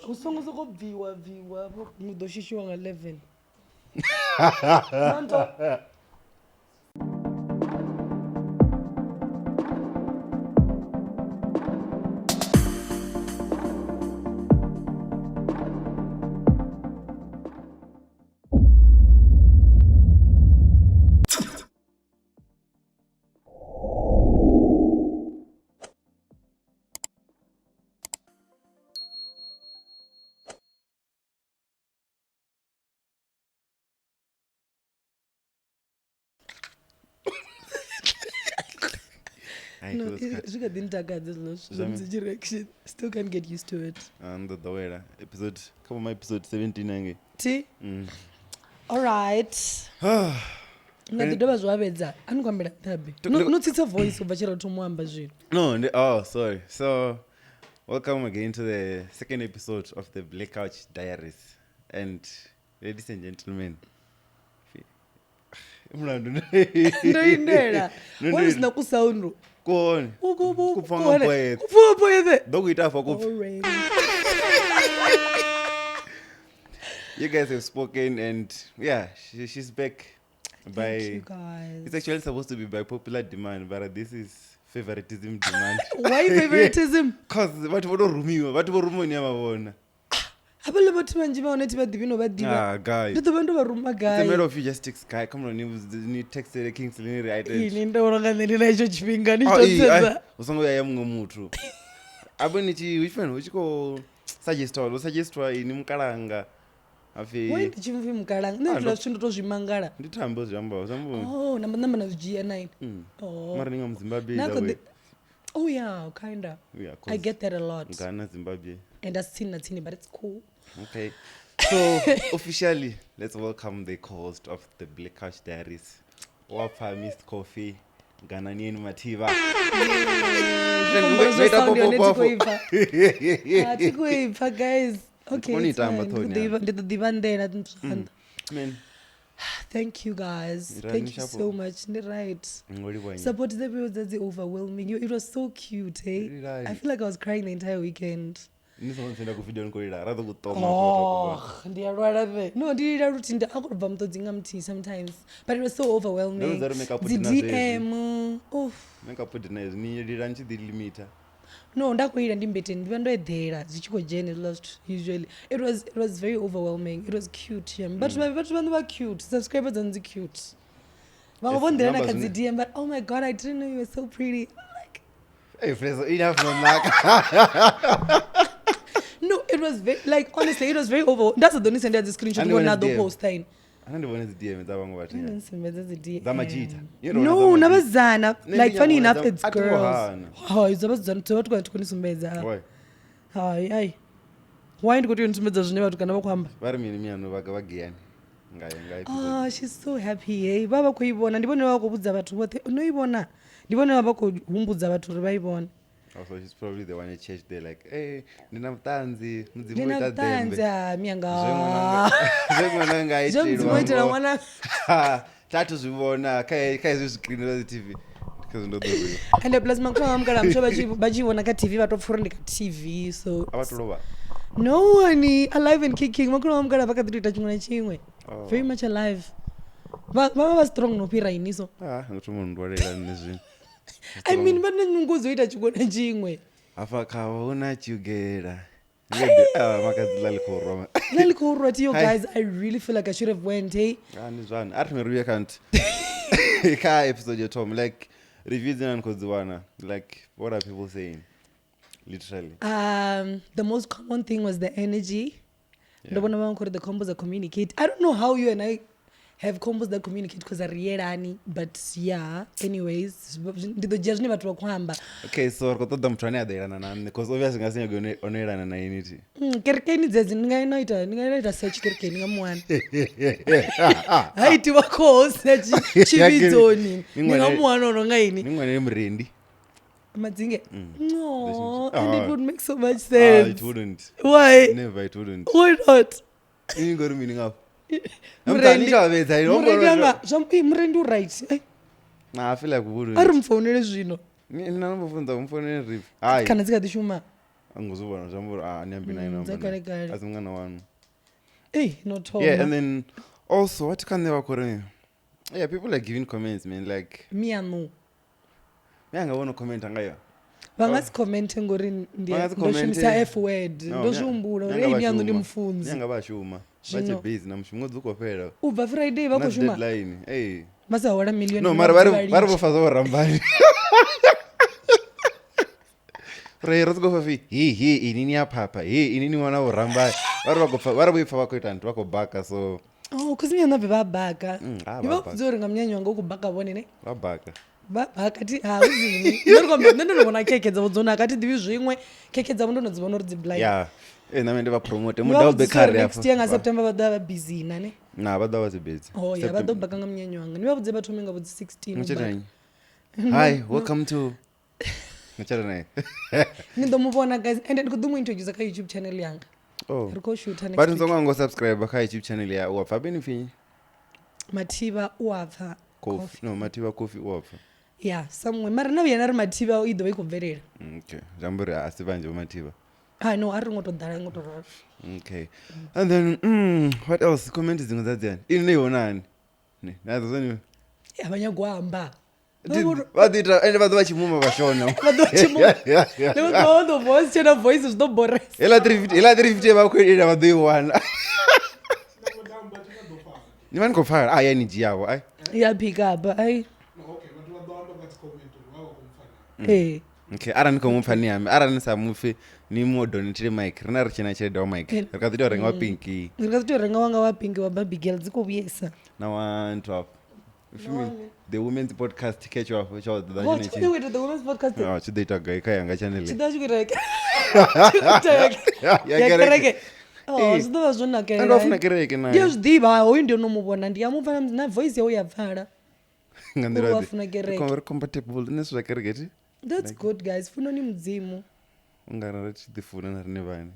usongo sokobviwa ngidoshishiwa nga-11 Nanto. No, it's got the entire direction. Still can't get used to it. And the way episode, come on, my episode 17 See? All right. Ngadidaba zwabedza. Anikwambira tabe. No, it's a voice over chero tomwamba zvino. No, oh, sorry. So, welcome again to the second episode of the Black Couch Diaries. And ladies and gentlemen, Ndoindera. What is nakusound? Go on. Kupanga poethe. Doguita for kup. You guys have spoken and yeah, she's back. Thank you guys. It's actually supposed to be by popular demand, but this is favoritism demand. Why favoritism? Because what rumo nyamabona. Abale bathu manje baonethi badibino badiba. Guys. Litho bantu baruma guys. The matter of you just text guy, come on, you text the Kingsley right. Yini into ngani nayo chipinga ni totsa. Usongo ya mngomutu. Abonichi which one which go suggest ini mkalanga. Why did you move mkalanga? Ndilo chindo tozvimangala. Nditambo zvamba usambo. Oh, namba na GN9. Oh. Mara ninga Zimbabwe. Oh yeah, kinda. Yeah, I get that a lot. Ghana, Zimbabwe. And that's tiny, but it's cool. Okay. So officially, let's welcome the co-host of the Black Couch Diaries. Wapa Missed Coffee, Ghanaian Mativa. Guys. Okay. Thank you guys. Thank you so much. Right. Support the people that's overwhelming. It was so cute, eh? I feel like I was crying the entire weekend. Oh, no, sometimes, but it was so overwhelming. The DM, no, usually it was very overwhelming. It was cute, but when they were cute, subscribers and the cute. But oh my god, I didn't know you were so pretty. I'm like, hey, no, it was very, like, honestly, it was very over. That's the only thing that the screenshot you another post time. I don't want to DM it. MacG. No, never Zana. Like, funny enough, it's girls. Oh, it's about Zana. So what going to Kunisumeza? Why? Hi. Why did you go to Sumeza? Never to Kanawam. Oh, she's so happy, eh? Baba Kuibon, and Ibona Zabatu. What? No, Ibona. Ibona Bako Humbu Zabatu, Ribon. Also, she's probably the one in church. They're like, hey, Ninamtanzi, Mianga. Tattoo Zivona, Kai's screen on the TV. And the plasma come, I'm sure Baji won a TV out of front TV. So, no, honey, alive and kicking. Macron got a back touching very much alive. But Mama was strong, no pira in so. I mean, but then goes with that you go to Jingway. Afakaona chugera. Guys, I really feel like I should have went, hey. And one. I remember can't. Episode you told me like reviews and Kozuana. Like what are people saying? Literally. The most common thing was the energy. The one I called the combos that communicate. I don't know how you and I have combos that communicate because I read but yeah, anyways, the judge never to kwamba. Okay, so kotoda mtwana there na because obviously ngasinya go onera na unity. Kerkeni zezi ningainoita search kerkeni ngamwana. Haiti wako search chivizoni. Ningamwana ono ngaini. Ningwane mrendi. Madzinge. No, and it would make so much sense. It wouldn't. Why? Never, it wouldn't. Why not? You got meaning up. Murendi right. Nah, I feel like we wouldn't. Arimfonele zvino. Ninamufunza umfonele rip. Kana zika dishuma. anguzubona zvambura nyambi nayo namba asi mwana wanu not yeah. And then also what can they work on? Yeah, people are giving comments, man, like me and I want to comment ngayo vangasi comment ngori ndoshumisa f word ndozvumbura uri yangu ndimfunzi nyanga vashuma vache busy na mushumo dzukopera ubva Friday vakoshuma deadline masahora million no mara vari kufaza kurambani rero dzikofafi inini yapapa inini mwana uramba vari kuipfa vakoita ntu vakobhaka so kusi miyana vabhaka ivakudzori mnyanyi wanga ukubhaka vonene vabhaka akati hauzini ndondoona keke dzavo dzona akati divi zvimwe keke dzavo ndonodzivona uri dziblind yeah name ndivapromote mudaubecareer next year ngaSeptember vadava busy nane vadava vasi busy vadobhaka nga mnyanyi wanga ndivavudze vatomenga vodzi 16 hi welcome to muchata naye nindomuvona guys and ndikudomuintroduce ka YouTube channel yanga rikoshuta next but nzonga subscribe ka YouTube channel ya uwapfa benefit Mativa uwapfa coffee no Mativa coffee uwapfa yeah somewhere mara naviyana ri Mativa idove ikubverera okay zvamburi asi vanje Mativa no ari ngotodhara ngotorara okay and then what else comment dzimwe dzadziyani ini neionani nadzo zoni avanyagwamba vadita ende vadova chimuma vashona the voice chena voice is no bores ela 350 vakuedera vadoiwana nimani kofara yani jiyavo ai ya pick up ai okay ara nikomupfani yami ara nisamufe nimodonetire mic rina richena chireda wa mic rikazitorenga wa pinki rikazitorenga wanga wa pinki wa baby girl dzikobuyesa na 112 if you mean the women's podcast catch off which was the the women's podcast chidaita gai kayanga channel chidachikireke yakereke zvidova zvonakera andofuna kereke naye ndiyozvidiva hoyu ndionomuvona ndiyamupfana na voice yau yapfara ngandiraafuna kereke compatible nesu zvakereketi that's good guys funoni mudzimu ungararachidifuna narine vani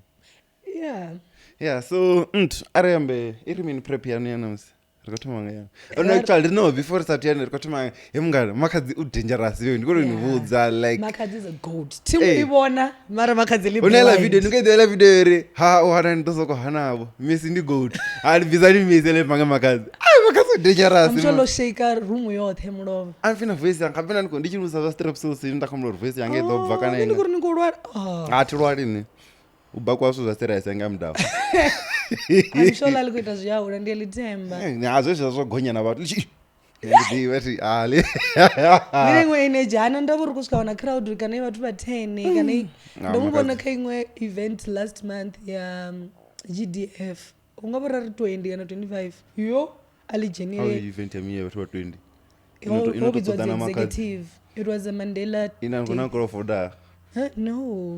yeah so ariyambe iri mini prep yanu yanamusi rikatomanga yana actually no before start yani rikatomanga mungana makadzi udangerous yo ndikoro nivudza like makadzi is a goat timuivona mara makadzi live unela video ndikaidela video ere wana ndosoko hanavo mesi ndi goat ali bizani mesi le manga makadzi makadzi dangerous amcholo shake room yothe mulova amfina voice yanga kapena ndiko ndichirusa va strep so ndakamlo voice yanga idobva kana ine ndikoro nikolwara atirwari ne ubakwaso zvaseraisa yanga mudau amshola alikuita zviyaura ndiyelitemba nazvo zvazvogonyana vatu ndivati ale mirimwe ine jana ndavuri kusvikaona crowd kana vatu va10 kana ndomuvona kaimwe event last month ya GDF ungavura ri 20 kana 25 yo alijenire event yamiya vatu va20 executive it was a Mandela inangona krofoda no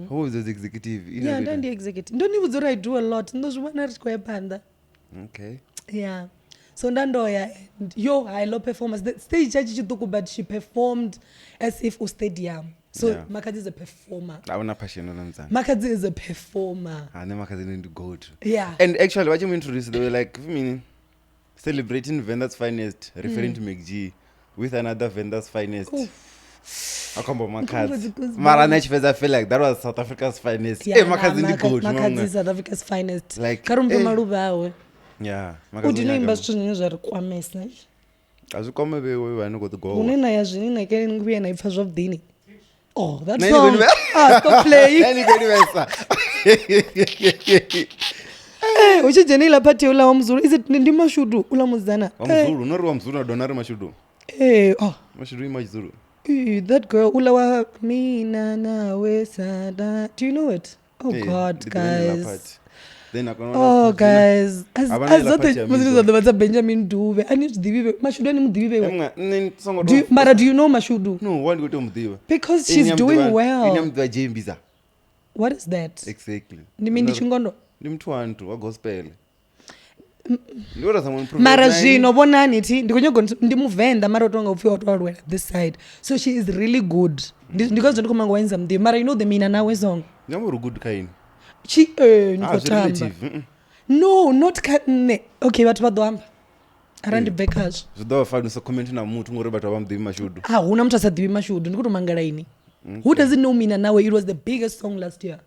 who is the executive yeah ndandi executive ndonivudzora I do a lot ndozvivona ritikoya panda okay yeah so ndandoya yo high-low performance the stage chachi chiduku but she performed as if stadium so makadzi is a performer auna passion onamzana makadzi is a performer ane makadzi ndi goat yeah and actually what you introduced they were like I mean celebrating Venda's finest referring to MacG with another Venda's finest akombo makadzi mara nachipedza feel like that was South Africa's finest makadzi ndi goat makadzi is South Africa's finest like karumbe maluva awe yeah makadzi ndinoimba zvithu zvine zvarikwamesa azvikome vewe vane kuti go unena yazvini nake nguye naipfa zvabdini that song stop playing anybody wesa uchijenela pati ula wamzuru is it ndi mashudu ula muzana wamzuru unori wamzuru donari mashudu mashudu imazuru that girl ula wa mina nawe sada do you know it god guys then guys azote muzizodova Benjamin Dube anizvidivive mashudu ani mudivive mara do you know mashudu no why do you mudiva because she's doing well inyamdiva jembiza what is that exactly ndimi ndichingondo ndi mtu wantu wa gospel mara zvino vonani ti ndikonyogo ndimuvenda mara utonga upfiwa watwarwera this side so she is really good ndikozo ndikomanga wainza mdivi mara you know the mina nawe song nyamuri good kaini nikotamba no not kane okay vatu vadoamba arandibekazvo zvidovafanisa comment namutu ngori batu vamdivi mashudu huna mutu asadivi mashudu ndikutomangala ini who doesn't know mina nawe it was the biggest song last year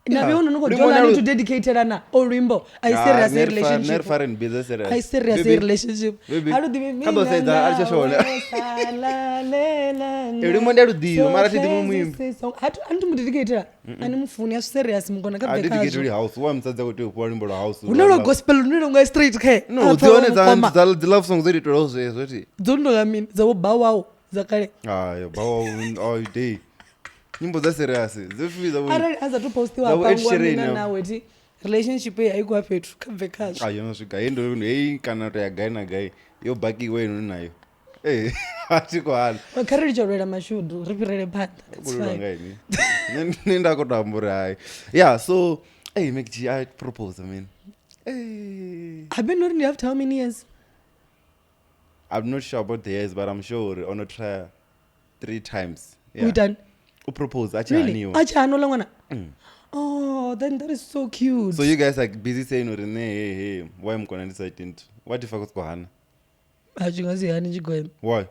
nabe unonokodolani to dedicate na orimbo I serious relationship foreign business serious I serious relationship haru dibe mina kado saida alishashona elimo ndarudiyo mara tete mumwimbi hatu antumudedicate ani mufuni ya serious mukona kabeka dedicate house wa msadza kuti uporimbo house unalo gospel unalo straight ke no udzione za the love songs zeti torozo zoti dzondo ngamini zabo bawawo zakale yo bawawo all day nyimbo za serious zifiza bo ara azatopostiwa hapa ngwana nawe ti relationship haikuwa petu kabvekazo yonosvika endo kana to yagaina gai yo baki wenu nayo atiko hana wakari chorera mashudu ripirere panda ngaini nenda kutambura hai yeah so MacG I propose I've been knowing you after how many years I'm not sure about the years but I'm sure on a try 3 times we done propose achaniwa achanola ngwana oh then that is so cute so you guys are busy saying hey why mkona decide what if akutko hana achingazi hani chigwema why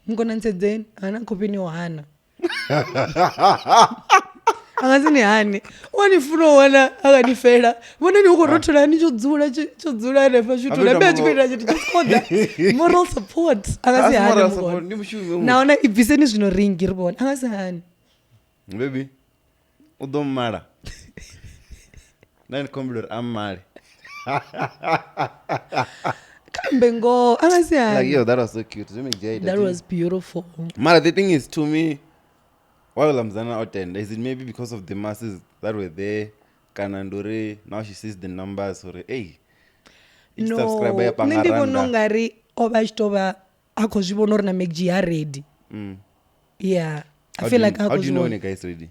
mkona nsedzeni hana kopini hana angazini hani wanifuna wana akanifela vonani uko rotolani chodzula refa shutu na bia chikuita chitu choskoda moral support angazi hani mkona naona ibviseni zvino ringi ribona angazi hani baby udomara nani kombidor amari kambengo angazi hani like yo that was so cute that was beautiful mara the thing is to me while Mzana attend is it maybe because of the masses that were there kanandore now she sees the numbers or no subscriber ya pangaranda ndivona ngari obachitoba akozvibona uri na MacG are ready yeah I feel like how do you know when a guy is ready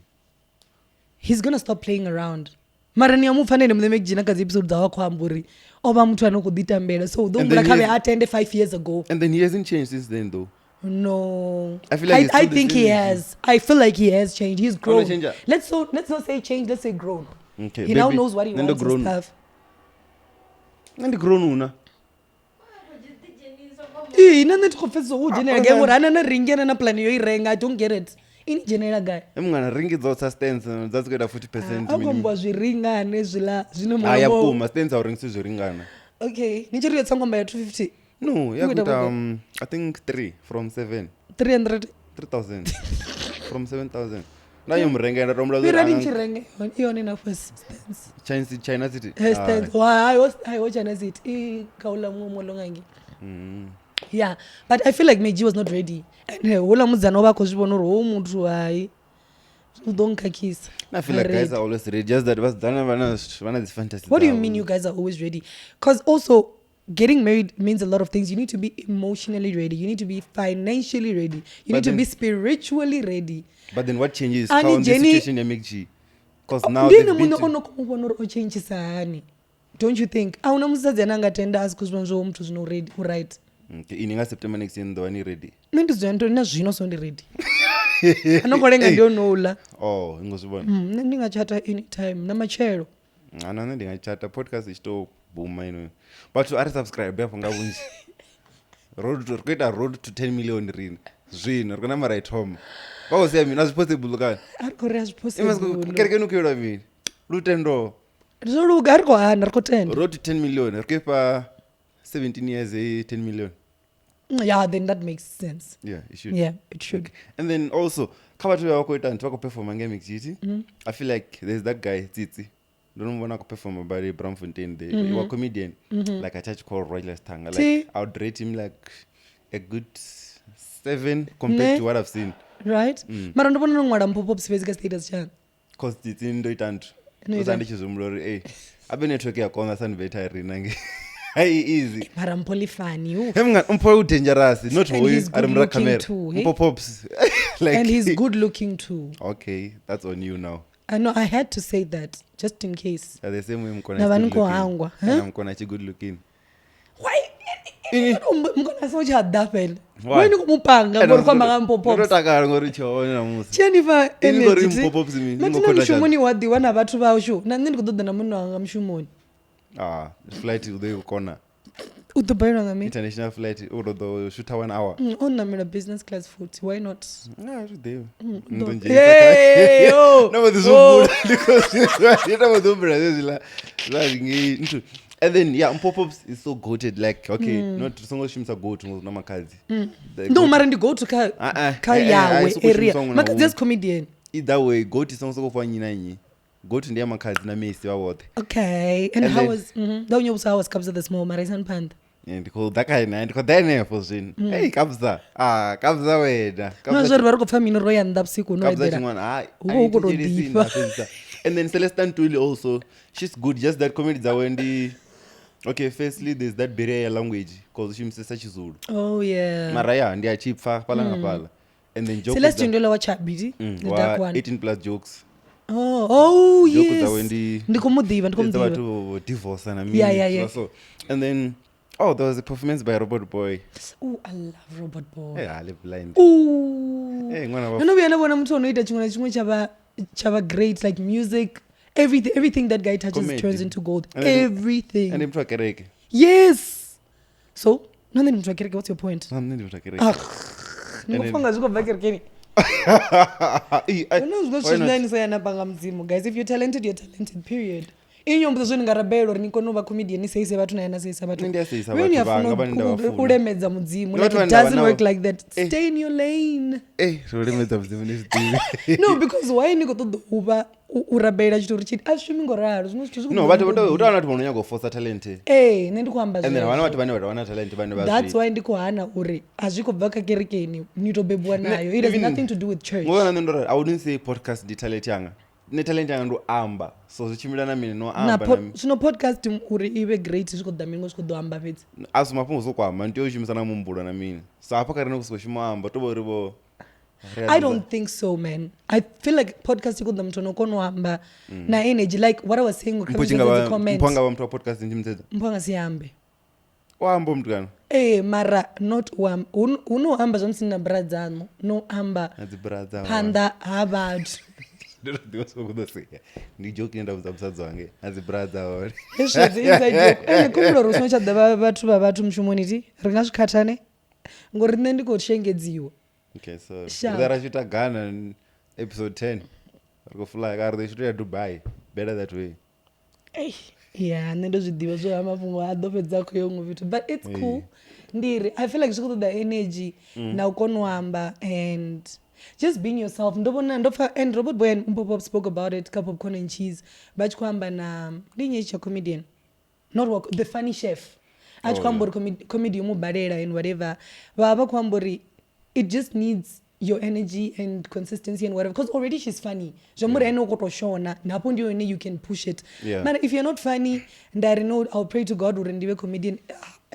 he's going to stop playing around mara ni amufanele mune MacG nakazi episode zawa kwamburi oba mtu anokuditambela so don't kabe attend 5 years ago and then he hasn't changed since then though no I feel like I think he has I feel like he has changed he's grown let's not say change let's say grown okay he now knows what he wants and stuff and grown una nane tkhofetso u general guy gore ana na ringi ana plan yo irenga I don't get it ini general guy emngana ringi dzo sustain that's good 40% akomba zviringane zvila zvine mwa ya puma stance auringisi zviringana okay nichiri tsangomba ya 250 no yakuta I think 3 from 7 3,000 from 7,000 nayo mrenga enda tomla zira nichirenge ione na first stance China city stance I watch China city kaula ngomo ngangi yeah but I feel like MacG was not ready and hola mudzana wako zvibona ro muthu hai udonkakisa I feel like guys are always ready just that was done one this fantasy what do you mean you guys are always ready because also getting married means a lot of things you need to be emotionally ready you need to be financially ready you need to be spiritually ready but then what changes how in the situation ya MacG because now they've been to change sahani don't you think auna musadzi anangatenda asikuzwa zvo muthu zvino ready right okay ininga September next year ndo ani ready ndizwa ndo na zvino so ndi ready anokolenga ndio nola ingozibona ndingachata anytime na machero ana ndingachata podcast ichito boom but ari subscribe yapo ngavunji road to 10 million rin zvino rikona mara itom vaosiya mina as possible kani arikore as possible kereke nukuyora mini lutendo rizoluka ariko hana rikotenda road to 10 million rikepa 17 years 10 million yeah then that makes sense yeah it should okay. And then also kavatu yako ita ntwako perform MacG I feel like there's that guy Tsitsi don't want to perform about Bramfontein the you are comedian like a church called Royalist Tanga like I would rate him like a good 7 compared to what I've seen right mara ndobona ngwada mpop space status chan cause Tsitsi ndo itantu uzandi chizumlori abe network yakona sanbeta rinange easy mara mpoli funny hemnga mpoli dangerous not hoy arimra camera pops like and he's good looking too okay that's on you now I know I had to say that just in case the same way mkona na vaniko hangwa mkona chi good looking why mkona so cha dapel why nikumupanga ngori kwa magampo pops ndotakala ngori choona namusi chenifa ngori mpopops mimi ngokota mshumoni wadi wana bathu bawo sho na ndikudoda na munhu anga mshumoni flight ude ukona utobayira ngami international flight or the shoot 1 hour onamela business class futhi why not today hey yo no this is because you know Brazil like and then yeah pop-ups is so goated like okay not songo shimsa go to namakadzi no mara ndi go to ka yawe area makadzi is comedian either way go to songo soko fanyina nyi go to ndiya makadzi na Messi wawote okay and how was how was Kabza the small Marisan Panda and call that guy and call that name for sin hey Kabza Kabza weda no zori vari kupfa mino roya ndapsiku no Kabza chingwana and then Celestine Tuli also she's good just that comedy za wendi okay firstly there's that barrier language because she msesa chizulu oh yeah mara ya ndi achipfa pala ngapala and then joke Celestine ndola wa chabidi the dark one 18 plus jokes oh yes joke za wendi ndikomudiva to divorce and so and then there was a performance by Robot Boy. Oh, I love Robot Boy. Hey, I live blind. Ooh. Hey, ngwana. No, we never mtu unoita chimwe chava great like music, everything that guy touches comedy turns into gold. And everything. And mtu akereke. Yes. So, nani mtu akereke, what's your point? Nani mtu akereke. Ngofunga zuko vakerekeni. Guys, if you're talented, period. Inyombo zoni ngarabelo nikonova comedian nisaise bathu na yana saisa bathu when you have ulemedza mudzimu like it doesn't work like that stay in your lane ulemedza mudzimu no because why niko todo uba urabela chitori chiti ashumi ngoraro no but utaona kuti munhu nyago force talent nendi kuamba and then vana vati vane wana talent vane vazvi that's why ndiko hana uri azvikobva kakerekeni nitobebwa nayo it has nothing to do with church ngona ndora I wouldn't say podcast di talent yanga netalent yanga ndo amba so zvichimira mini no amba na zvino podcast uri ive great zvikodamingo zvikodoamba pedzi asi mapungu zokwama ndiyoshimisana mumbulo na mini so apa karina kusoshimamba toborivo I don't think so, man. I feel like podcast ikoda mtu nokonoamba na energy like what I was saying ukabisa comment mpanga wa mtu wa podcast ndimteza mpanga siyambe wambo mtu kana mara not unoamba zvamsina bradzano no amba panda habadu ndi joke enda muzamsadzi wange azi brother ori eshodzi inside joke ene kumbulo rusino chadava vatu vavatu mshumoniti ringasvikatane ngori rine ndikotshengedziwa okay so rarashita Ghana episode 10 rikofly kari they should Dubai better that way yeah nendo zvidiva zvo mafungo adopedza kuyongo vitu but it's cool ndiri I feel like zvikutoda energy na ukonoamba and just being yourself and Robot Boy and Pop-Up spoke about it cup of corn and cheese bachikwamba na linyecha comedian not work the funny chef achikwambori comedy yomubarera and whatever baba kwambori it just needs your energy and consistency and whatever because already she's funny zvamuri aino kotoshona napo ndiyo ine you can push it but if you're not funny and I know I'll pray to God uri ndive comedian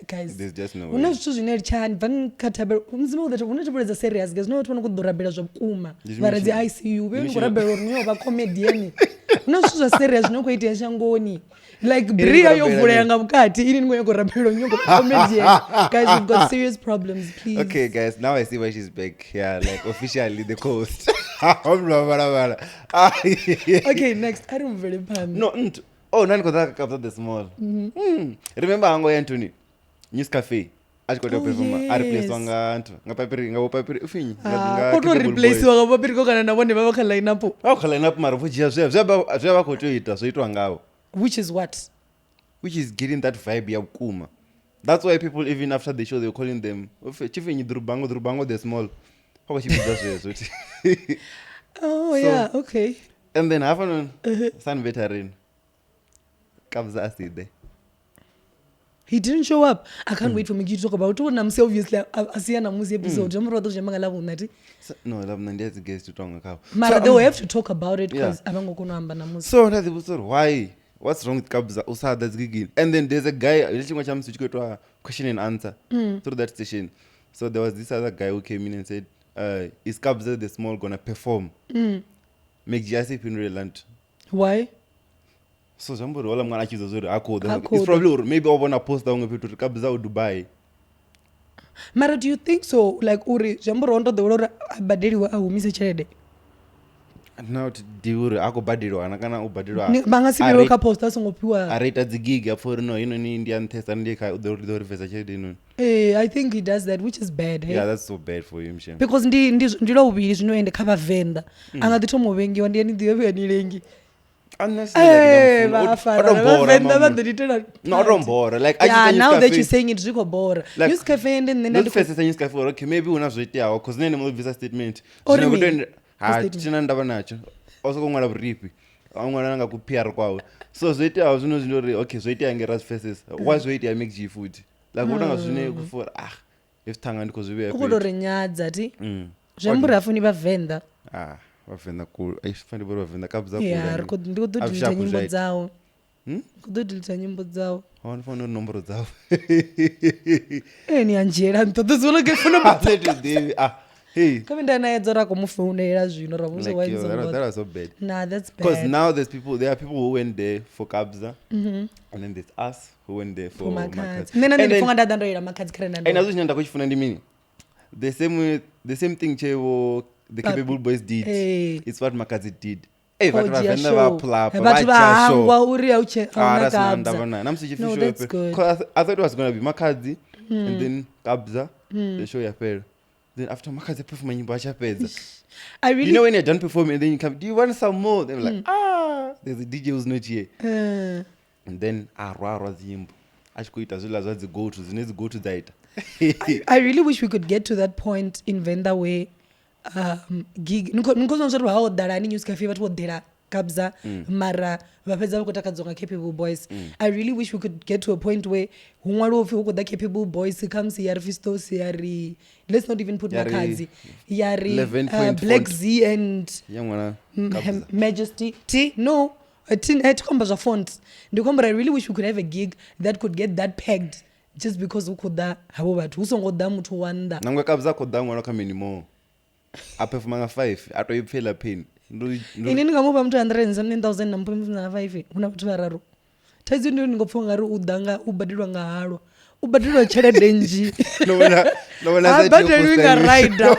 guys there's just no way una zvithu zvine chani vankatabe mzimo kuti unochiburedza serious guys no tona kudorabela zvakuma varadzi ICU veungorabela rinyo va comedian una zvithu zva serious zvinokuita shangoni like bria yovula yanga mukati ini ngoye kurabela nyongo comedian guys we've got serious problems please okay guys now I see why she's back like officially the coast okay next I don't very pan no nani kodaka Kabza the small remember hango Anthony News Cafe achikoda performa ari place wanga antu ngapapiri ufinyi koto replace wanga papiri kokana nabone baba khala line up mara vojia zvava kotoita zvoitwa ngavo which is what which is getting that vibe ya ukuma that's why people even after the show they were calling them chifinyi drubango the small how she does zvezvo yeah okay and then afternoon sun veteran Kabza aside he didn't show up I can't wait for MacG to talk about it namse obviously asiyana musi episode jamrodo jemanga lavo nati no love nandiyati guest tutonga kawo mara they will have to talk about it because abangokunohamba namusi so that's the story why what's wrong with Kabza usada zigigini and then there's a guy lechimwe chamsi chikoitwa question and answer through that station so there was this other guy who came in and said is Kabza the small gonna perform MacG asipinrelant why so zvambori wala mwana achizozori it's probably maybe wabona post unge pitu Kabza Dubai mara do you think so like uri zvambori wandodhewora abadeliwa ahumise chelede now to diuri akubhadhirwa ana kana ubhadhirwa bangasiviro kaposta songopiwa areta dzigig apfor no inoni Indian test andika udorivesa chede inoni. I think he does that, which is bad. Hey? Yeah, that's so bad for him. Because ndilo uviri zvinoende kava Venda angatotomovengiwa ndiani ndiwe nilengi now that you're saying it zviko bora news cafe and then not first news cafe okay maybe unazoitawo cause nene mulivisa statement tina ndava nacho also kungwara buripi amwana nanga ku PR kwawo so zoitawo zvino zvinori okay zoita nge ras faces wazoita MacG futhi like unanga zvine kufora if tanga ndiko zvibe kudorenyadza ti zvembura funi bavenda vavhenda cool aifani bora vavhenda Kabza cool yeah ndikudodilita nyimbo dzawo kudodilita nyimbo dzawo wanofanira nomboro dzawo ni anjera ntotozola ke funa hey kama ndanaedzora kumufonera zvino ramuso like, that was so bad. Nah, that's bad. Because now there are people who went there for Kabza and then there's us who went there for MacG. Nena ndifunga ndadandoira MacG karena ndo. Nazochinyanda kuchifuna ndimini. The same thing chewo the Capable Boys did. It's what MacG did. Hey, vatu vavenda vaplapa vachashwa uri auche Kabza. No, that's good. Because I thought it was going to be MacG and then Kabza the show yapera. Then after MacG perform nyimbo achapedza. You know when you're done performing and then you come, do you want some more? They're like, there's a DJ who's not here. And then arwarwa nyimbo. Achikuita zvila zvadzi go to dzinedzi go to dzaita. I really wish we could get to that point in Venda where gig nikozonzvero hawo dharani news cafe vat vodhera Kabza mara vapedza vakotakadzonga Capable Boys. I really wish we could get to a point where humwari wofi wokoda Capable Boys comes yari Fistos yari let's not even put MacG yari Black Z and Majesty T no atikomba zva fonts ndikomba I really wish we could have a gig that could get that pegged just because ukoda havo vatu usongoda mutu wanda nangwe Kabza koda mwana kaminimo apefumanga 5 atoipfela pain ini ndingamupa mtu 107,000 namupa 5 una kuti vararo taizi ndiyo ndingopfunga ri udanga ubadilwa nga halwa ubadilwa chelede nji abadilwi nga rider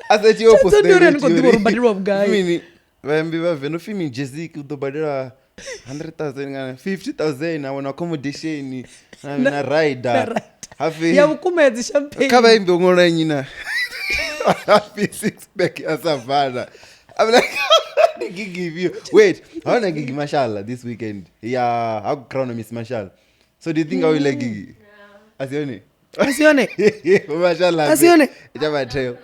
asati yo post ndiyo ndingodhiwa ubadilwa bugai mini vambi vaveno fimi Jessica udobadilwa 100,000 ngana 50,000 awona accommodation na rider hafi ya ukumedzi champagne kaba imbe ngona nyina hafi 6 pack ya savana. I'm like, they give you. Wait, I want to gig Mashallah this weekend. Yeah, I'll crown Miss Mashal. So do you think I will like gig? Asione. Mashallah. Asione. It's my trail.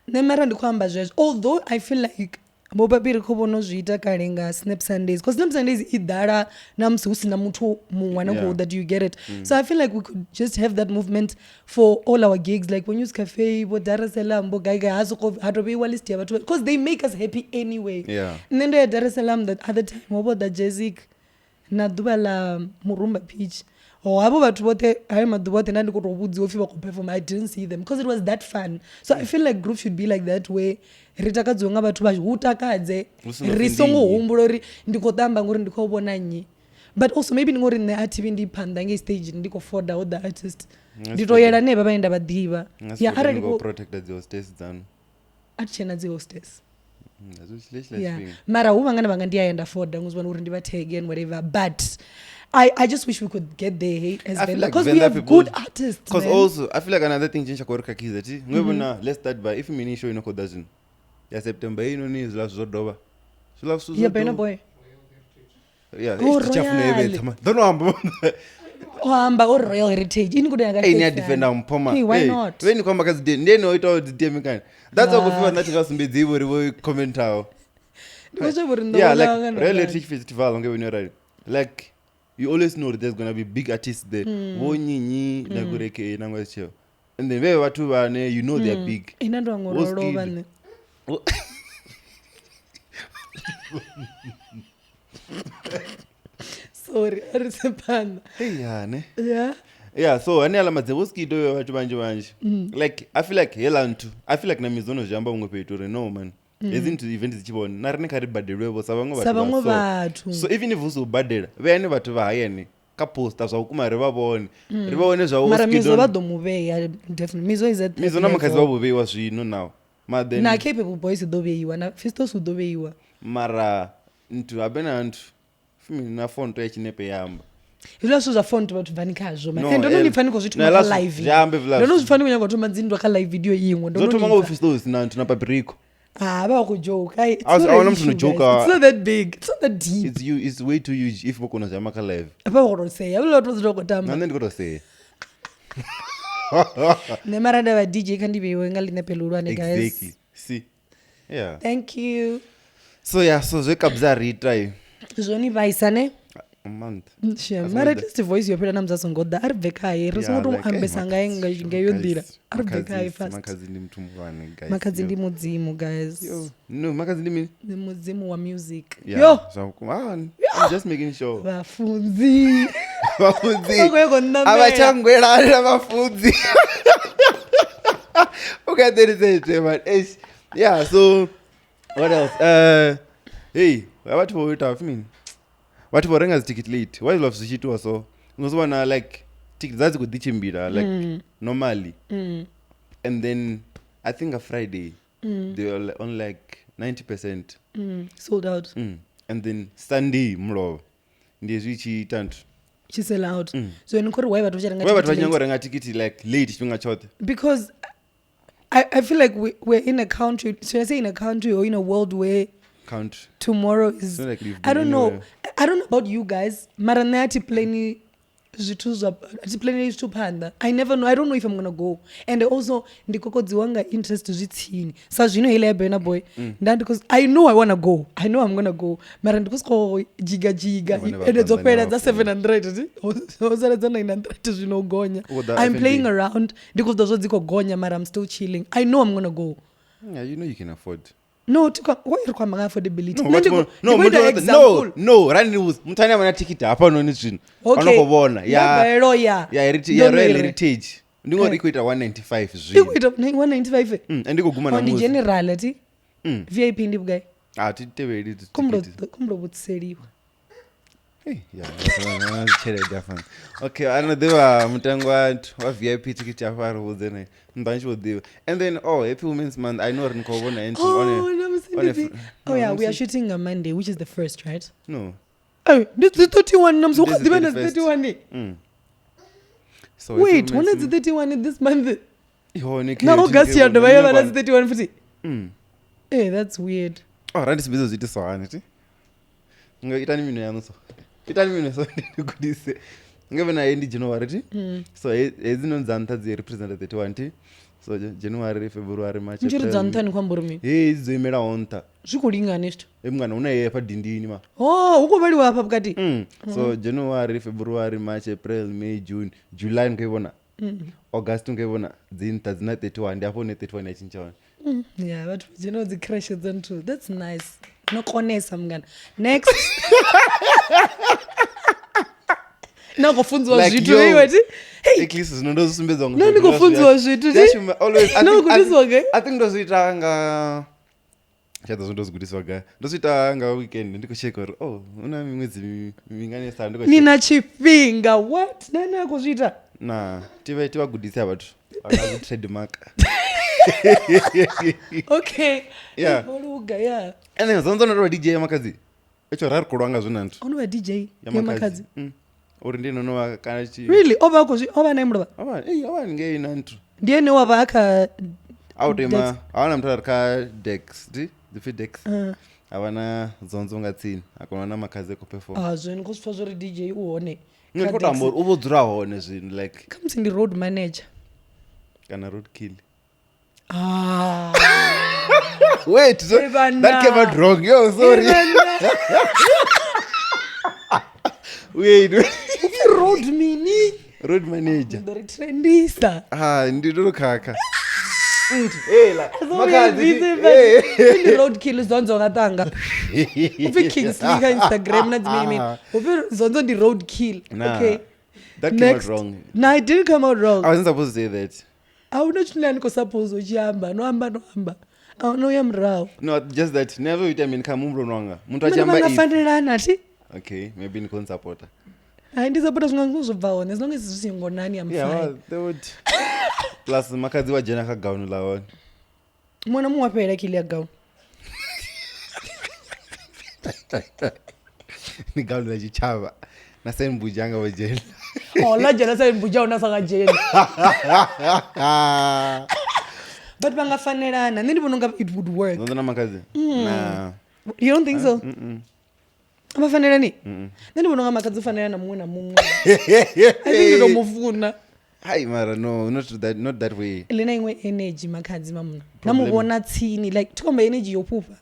Nemara ndikwamba zvezvo. Although I feel like mobabiri kubonozviita karenga Snap Sundays because Snap Sundays idara namsi usina mutu mumwana that you get it. So I feel like we could just have that movement for all our gigs like when News Cafe bo Dar es Salaam bo gaiga hazoko hatobe walist ya batu because they make us happy anyway. Yeah. Nendo ya Dar es Salaam that other time mobo da Jessica na duba la Murumba Beach. Oh, abo batu bote ayo madubote nandi kutobudzi ofi bakuperform. I didn't see them because it was that fun. So I feel like group should be like that way. Ritakadzonga batu vahutakadze risongohumbulo ri ndikodamba ngori ndikobona nyi but also maybe ngori ne atv ndipanda nge stage ndikofoda all the artist nditoyera ne babaenda badiva ya arali go protect the hostess dzanu atchena dzi hostess yeah mara huvangana vanga ndiyaenda foda nguzwana uri ndivatege and whatever but I just wish we could get there hey, as Venda because we have good artists because also I feel like another thing chincha korka kizati ngwebona let's start by if mini show inokodazini ya September inoni zila zodoba zila suzo yeah Bena boy yeah it's chafuna event ma don't know amba or Royal Heritage ini kuda ngaka ni a defender mpoma hey why not when kwamba kazi ndeno ito DM kan that's all kufiwa nathi kasumbedzi ibo ribo comment awo yeah like Royal Heritage Festival onge when you're right like you always know that there's going to be big artists there wonyinyi nakureke nangwacho and then veve vatu vane you know they're big inando ngororo vane sorry arisepanda yeah so ane alama dzevoskido vatu vanje like I feel like na mizono jamba umwe peitore no man ezinto event zichibona narine kari baddelwevo savamwe vatu so even if uzobhaddela vene vatu vahayene kaposta zvakuma rivavone zvawo mara mizo vadomuveya definitely mizo is that mizo namukadzi vavoveiwa zvino now na capable boys ḓo vheiwa na Festus ḓo vheiwa mara nthu abena nthu fimi na fonto ya chinepe yamba hezwiḽa zwithu zwa fonto vhathu bvani khazwo ndo no ni pfani khou zwi thoma kha live ndo no zwi pfani khou nyaga u thoma dzinndwa kha live video iṅwe ndo no thoma nga Festus na nthu na Papriko ba khou joke it's not that big it's not that deep it's way too huge if bokona zama kha live ba khou say abula to zwo kotama nṋe ndi khou say ne marada ba DJ kandi vheiwe nga line pelulwane guys exactly see yeah thank you so zwe Kabza rita zwoni vaisane a month mara at least voice yo phela namza songoda ari bvekaye ri songo to ambesa ngayo ndira ari bvekaye fast makadzi ndi muthu muwane guys makadzi ndi mudzimu guys no makadzi ndi mini ndi mudzimu wa music yo I'm just making sure vafunzi avachangwelana vafunzi okay there is it man yeah so what else hey what voita fimi what vorenga ticket late why love zvichitwa so unozwana like ticket zazi kudichimbira like normally and then I think a Friday they were on like 90% sold out and then Sunday mlo ndiye zvichiita nthu chisell out so inkori why vatu vachangorenga ticket like late chipinga chote because I feel like we're in a country, should I say in a country or in a world where tomorrow is like I don't know about you guys maranati plani zvitu panda I never know I don't know if I'm gonna go and also ndikokodziwanga interest zvitsini sa zvino ile yabena boy because I know I want to go I know I'm gonna go mara ndikusko jiga and dzopera za 700 ozala za 900 zvinogonya I'm playing around because those dziko gonya mara I'm still chilling I know I'm gonna go yeah you know you can afford no why you require affordability no rani mutani amana ticket hapa noni zvino vanokubona ya heritage ndingori kuita 195 zvino kuita 195 ndikuguma na muzi general ati VIP ndi bugai titeveri kumro butseriwa okay anodiwa mutengo wa VIP ticket hapa ruzene ndanchiodiwa and then happy women's month I know rinkovona yeah we are shooting on Monday which is the first right no this is 31 namzuka dibana 31 so wait when is the 31 this month na August ya ndo yaba 31 futhi that's weird randi sibizo ziti sawani ti ngaitani mino yanuso itani mino so ndikudise ngavena endi January ti so ezinonzanta zi represent 31 ti so January February March April dzantani kwamburumi izimela onta zvikulinganishto emwana unaye padindini ma uko bali wapa pakati so January February March April May June July ngivona August ngivona dzinta dzina 31 ndapo ne 31 yachinchawana yeah but you know the crashes then too that's nice nokonesa mngana next nakufunzwa zvitu weiwati eclipse zinondozisumbedza ngo ndikufunzwa zvitu I think ndozitanga chata zondozigudiswa ga ndozitanga weekend ndikocheka una mwedzi minganesa nina chipinga what nani akuzvita tivagudisa vatu akazi trademark okay yeah and then zonzonora DJ yamakadzi echo rari kulwanga zvinantu unova DJ yamakadzi uri ndinonova kana chi really ova naimurova ava ngei nantu ndiye newava aka autema havana mutara ka dex the dex havana zonzo ngatsini akona na makadzi ekuperform zvinhu kusfa zvori DJ uone ngekutambori uvodzura hone zvinhu like comes in the road manager kana road kill wait so that came out wrong yo sorry wait road manager the trendista ndiro kaka road kill zonzo ngatanga upi Kingsley ka Instagram na dzimini upi zonzo ndi road kill okay that came out wrong no it didn't come out wrong I wasn't supposed to say that aunachunani ko suppose uchihamba nohamba aunoya murao no just that never vitamin kamumro nwanga muntu achihamba afanirana ti okay maybe nikonsupporta ndisapota zvingangozobvaone as long as zvisingonani am fine they would plus makadzi wajena kagauni lawoni mwana muwapera kile gown ni gown la chichava na sen bujanga wa jela la jela sen bujanga na saka jela but bangafanelana ndibona it would work ndona makazi na you don't think so abafanelani ndibona makazi ufanelana mumwe na mumwe I think ndo mufuna Hi mara no not that way lena imwe energy makadzi mamuna namubona tsini like tikomba energy yopupa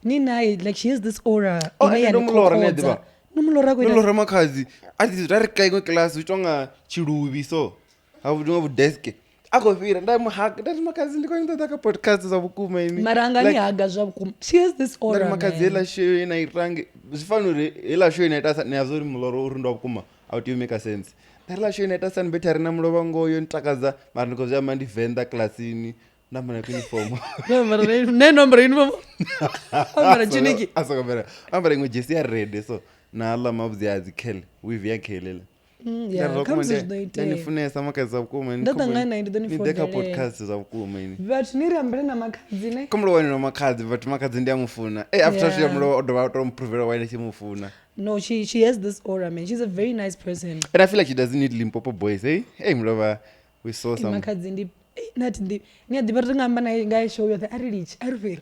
ninaye like she has this aura nomulora nediba nomulora kwenda nomulora makadzi ati rari kai kwa class utonga chirubi so avudunga bu desk akofira ndamuhaka ndati makadzi ndiko nda ka podcast za bukuma ini maranga ni haga zva bukuma she has this aura ndati makadzi ela show ina irange zvifanure ela show ina ita ne azori muloro uri ndo bukuma how do you make a sense Tarla show ina ita san betari na mulova ngoyo ntakadza mara ndiko zva mandi Venda classini namana uniform ne number uniform amara chiniki asakabera amara ngo jesi ya red so na alla mabzi azikele weave yakhelela Kabza doite ndifunesa makazi abukuma ndadangana ndeka podcast za bukuma ini but nirambere na makadzi ne kumlo wani no makadzi but makadzi ndiyamufuna after she mlo odo to improve wani chimufuna no she has this aura man she's a very nice person and I feel like she doesn't need Limpopo boys hey mlova we saw some makadzi ndi not ndi ni adibara ngamba na ngai show yo the rich arvel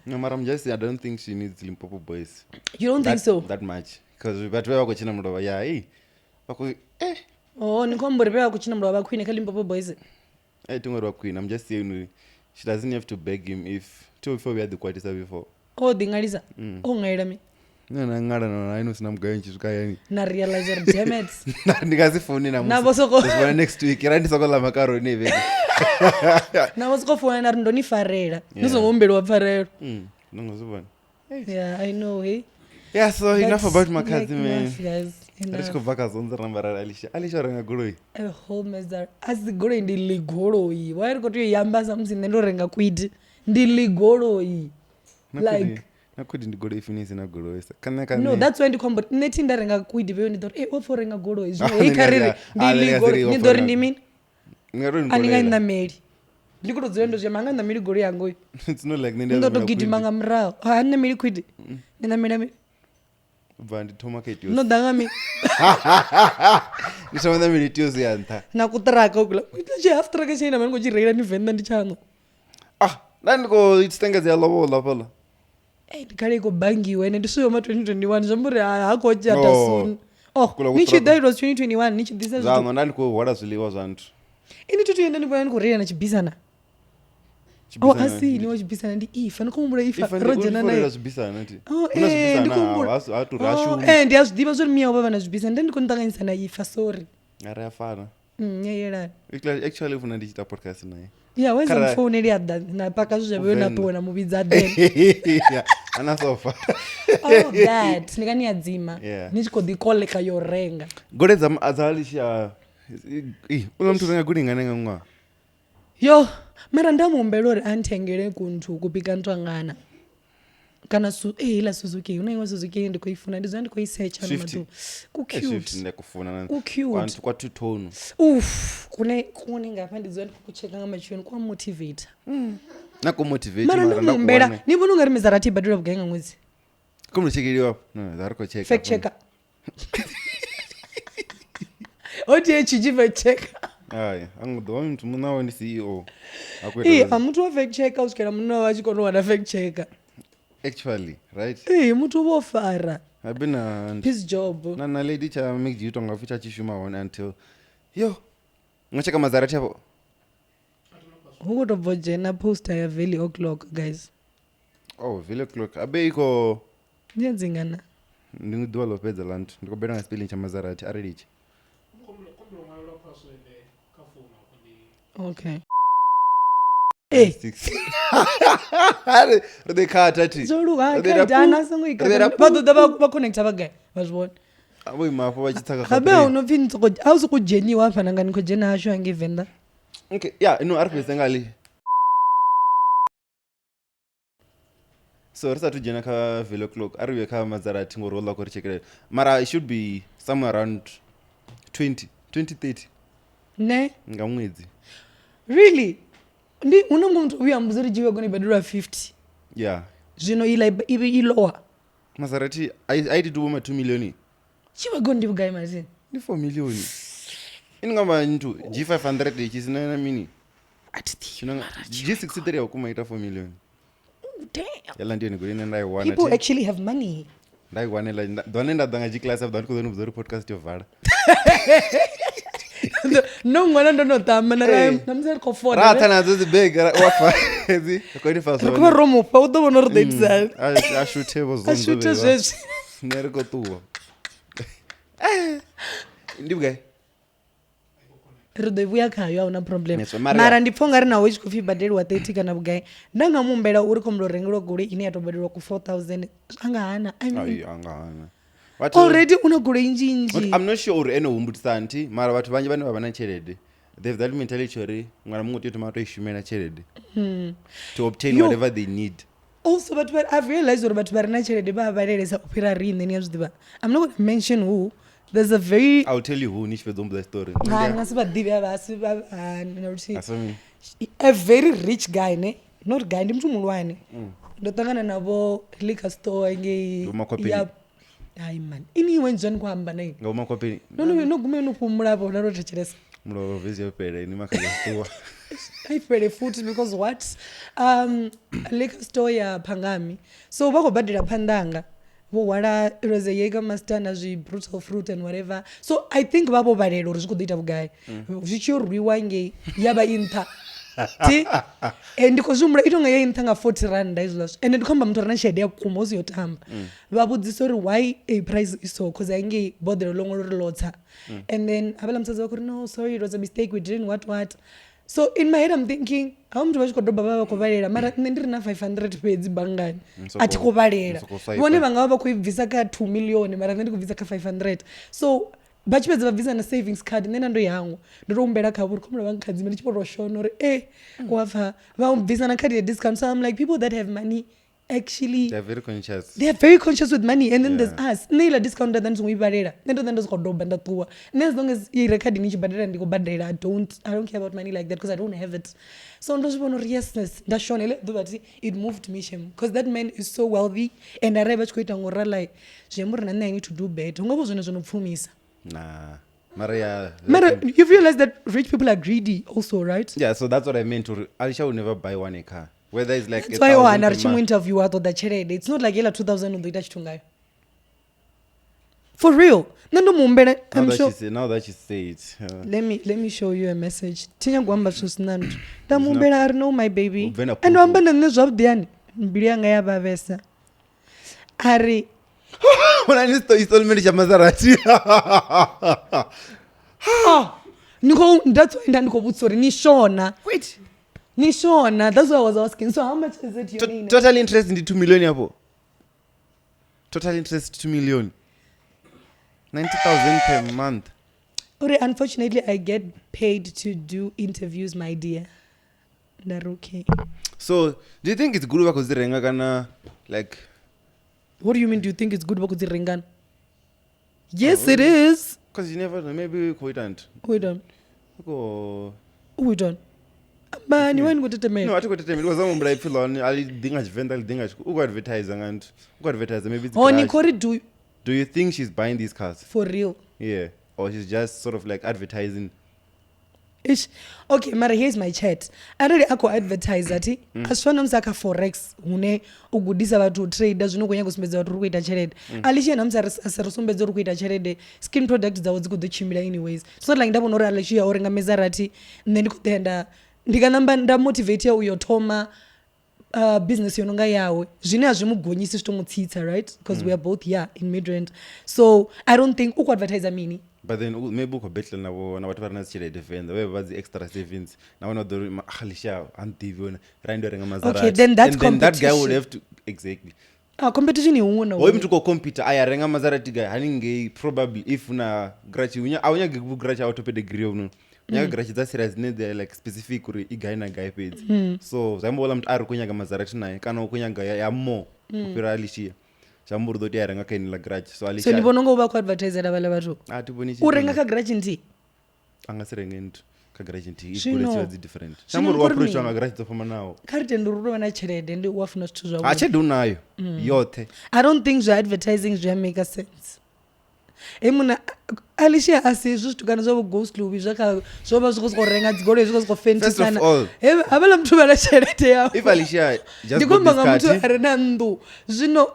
no maram just I don't think she needs Limpopo boys you don't think so that much because but we wako china mlova yeah wako nikombori pewa kuchina mlo wabakwini kali Limpopo boys tungorwa queen I'm just saying she doesn't have to beg him if before we had the quarters before dingalisa ngaira mi na ngara na ino sina mgayo nchituka yani na realize damn it ndikazifoni na na bosoko this next week randi sokola macaroni veki na bosoko phone na ndoni farela nizongombeli wa farela nongozubona yeah I know hey yeah so enough about makazi man guys Let's go back azonza rambara Alicia renga goloi a whole mess as the goloi ndili goloi why are you yamba something ndo renga kwidi ndili goloi like nakudi ndigolo ifinisi na goloi no that's when the combo neti ndarenga kwidi veyo ndidor oforenga goloi zvino kariri ndili goloi ndidor ndimi aninga ndameli ndikutodziwa ndo zvamanga ndameli goloi yangu it's not like ndo gidimanga mrao hanna meli kwidi ndameli Vandi toma ketios. No dangami. Ni sama meli tios yanta. Na kutraka ukula. Je after ka china man ko jirela ni Venda ndi chango. Nani ko itstenga zya lobola pala. Ndikale ko bangi wene ndisuyo ma 2021 zamburi hako chata soon. Nichi that was 2021 nichi this is. Zango nani ko wada ziliwa zantu. Ini tutu yenda ndiko yani ko rela na chibisana. Asi ni wachibisana ndi ifa nikumbura ifa rojena naye wachibisana ndi ndikumbura atu rashu ndiyazvidiva zvori miya wava vanazvibisana ndendikondanganyisa na ifa sorry ari afana yeyera actually ufuna ndichita podcast naye yeah wenza mfoneli ada na paka zvavyo napona muvidza den ana sofa that nikani adzima nichikodhikoleka yorenga godedza azalisha una mtu renga gudi ngane ngwa yo mara ndamuombelori antengere kuntu kupika ntwangana kana ila Suzuki unaiwa Suzuki ndikoifuna ndizo ndikoisearch na matu ku cute ndakufuna cute kwa two tone kune ngapha ndizo ndikucheka ngamachweni kwa motivate na ku motivate mara ndamuombela nibona ungari mizarati badura bugenga mwezi kumlo chekiliwa no zariko cheka fact checker oti chijiva checker angudo mtu munawo ndi CEO amutu wa fact checker usikera munawo achikono wana fact checker actually right mutu wofara I've been his job na lady cha MacG utonga ficha chishuma one until yo ngocheka mazarati hapo huko tovojena poster ya Valley O'clock guys Valley O'clock abe iko niyadzingana ndingudwa lopedza land ndikobera na spelling cha mazarati aredichi okay they can't touch zoluka kaidana songoikata badoda bakonekta bagaya bazibona abo mapo bachitsaka abe unopfini tsoko awuzokujeniwa apha nangani kujena asho yange Venda okay yeah no arpesa ngali so risa tujena ka Valley O'clock ariwe ka mazarati ngorola ko richekele mara it should be somewhere around 2030 ne ngamwedzi really ndi unongo mtu uyambuza uri jiwe goni badura 50 yeah zvino i lower Maserati aiti tubo ma 2 million chiwe goni ndibugai mazini ni 4 million ingamba ntu G500 ichisina na mini G63 yakumaita 4 million damn yala ndiyo nigurine ndaiwana people actually have money ndaiwanela ndonenda danga G-class of ndikuzono buzori podcast yovala no mwana ndono tama na namzeri kofona rata nazo zibega wafa ezi kwani faso kuba romo pa udo bono ro date ashute bozo ashute zwe neriko tuwa ndibugai rudo ivuya khayo una problem mara ndipfonga rina which coffee badeli wa 30 kana bugai ndanga mumbela uri komlo rengelo gule ine yatobadelwa ku 4000 anga hana I mean anga hana already una gule inji I'm not sure uri eno umbutsa anti mara watu vanje vane vabana chelede they've that mentality uri mwana mungu tiyo tomato ishumena chelede to obtain whatever they need also but I've realized uri batu barina chelede ba balelesa upira rini ni yazdiba I'm not going to mention who. There's a very I'll tell you who niche for the story. A very rich guy ne not guy ndi mtu mulwane ndotangana nabo liquor store nge ya ai man ini wenjani kwamba nayi ngoma kopeni no gume no kumula bona ro tachelesa mulo vezi yopere ni makaya store I pere food because what liquor store ya Pangami so bako badira pandanga wala rose yega master na zwi brutal fruit and whatever so I think babo balelo ri zikuita bugai zvichirwiwa nge yaba intha ti ndiko zvumura itonga yintha nga 40 rand izvozvo and ndikomba mtu rana shede yakuma uziyotamba vabudzisa uri why a price is so because ainge bodhero longo ri lotsa and then abala msazi wako no sorry it was a mistake we didn't what so in my head I'm thinking how mtu vachikodoba baba kovalela mara ndiri na 500 pedzi bangani ati kovalela vone vanga vava kuibvisa ka 2 million mara ndiri kubvisa ka 500 so bachipedza vabvisa na savings card nena ndo yangu ndorombera kavuri komura vankadzi mene chiporoshona uri wafa vabvisa na card ya discount so I'm like people that have money actually they're very conscious with money and then there's us nila discount that nzo ibarera nendo ndo zikodoba ndatuwa as long as I record ni chibadera ndiko badera I don't care about money like that because I don't have it so ndo zibona yes ndashona le do that it moved me shame because that man is so wealthy and I reba chikuita ngora like jemuri na I need to do better ngobo zone zonopfumisa nah Maria you realize that rich people are greedy also right yeah so that's what I meant to Alicia will never buy one car whether it's like that's why wana richimu interview wato da cherede it's not like ela 2000 undoita chitungayo for real nando mumbere I'm sure now that she say it let me show you a message tinya gwamba sosinandu da mumbere I know my baby and wambanda nezvabudiyani mbiri yanga yabavesa ari when I need to install me cha Maserati niko that's why ndandiko butsori ni shona wait Nishona, that's what I was asking. So how much is it your name? Total interest in the 2 million yapo. Total interest 2 million. 90,000 per month. Unfortunately, I get paid to do interviews, my dear. Naruke. So, do you think it's good because the renga kana like? What do you mean? Do you think it's good because the rengan? Yes, it is. Because you never know. Maybe we don't. We don't. Go. We don't. Bani wani kutetemela no atikutetemela because amumbula iphilo alidinga Venda alidinga uku-advertise ngantu uku-advertise maybe it's Nikori do you think she's buying these cars for real yeah or she's just sort of like advertising okay mara here's my chat arali ako advertise ati asifana msaka forex une ugudisa vatu trader zvinogonya kusumbedza vatu uri kuita cherede Alicia namsa asarisumbedza uri kuita cherede skin products dzawo dzikudochimira anyways so like ndabona uri Alicia orenga Maserati then ndikutenda ndikanamba ndamotivate uyo Toma business yononga yawe zvine hazvimugonyisi zvitomutsitsa right because we are both in mid-range so I don't think uku-advertisa mini but then maybe ukubetlela nabo nabantu vari nazichelede Venda webe vadzi extra savings nabona dori Alicia andivi wena raindo renga Maserati okay then that's and then that guy would have to exactly competition iwona oyi mtu ko compete aya renga Maserati guy haninge probably if una grachi aunya geku grachi autoped degree uno nyaga grachi dza serious ne they like specific uri guy na guy peds so zambola mtu ari kunyaga Maserati naye kana kunyaga ya more kupira Alicia chamburu doti arenga kaini la grachi so Alicia so nibononga uba ku advertise la bala batho tiboni urenga ka grachi ndi anga serenge ntu garage nthihi different shamuri approach wa garage to fhamanaho kha ri tende uri tovha na tshelede ndi u funa zwithu zwavho tshelede unayo yoṱhe. I don't think zwa advertising zwi make sense. Muna Alicia asi zwithu kana zwa ghost lobby zwa vha zwi khou renga dzigoloi zwi khou fenti kana havhala muthu vha na tshelede yawe. If Alicia just got this card muthu are na nnḓu zwino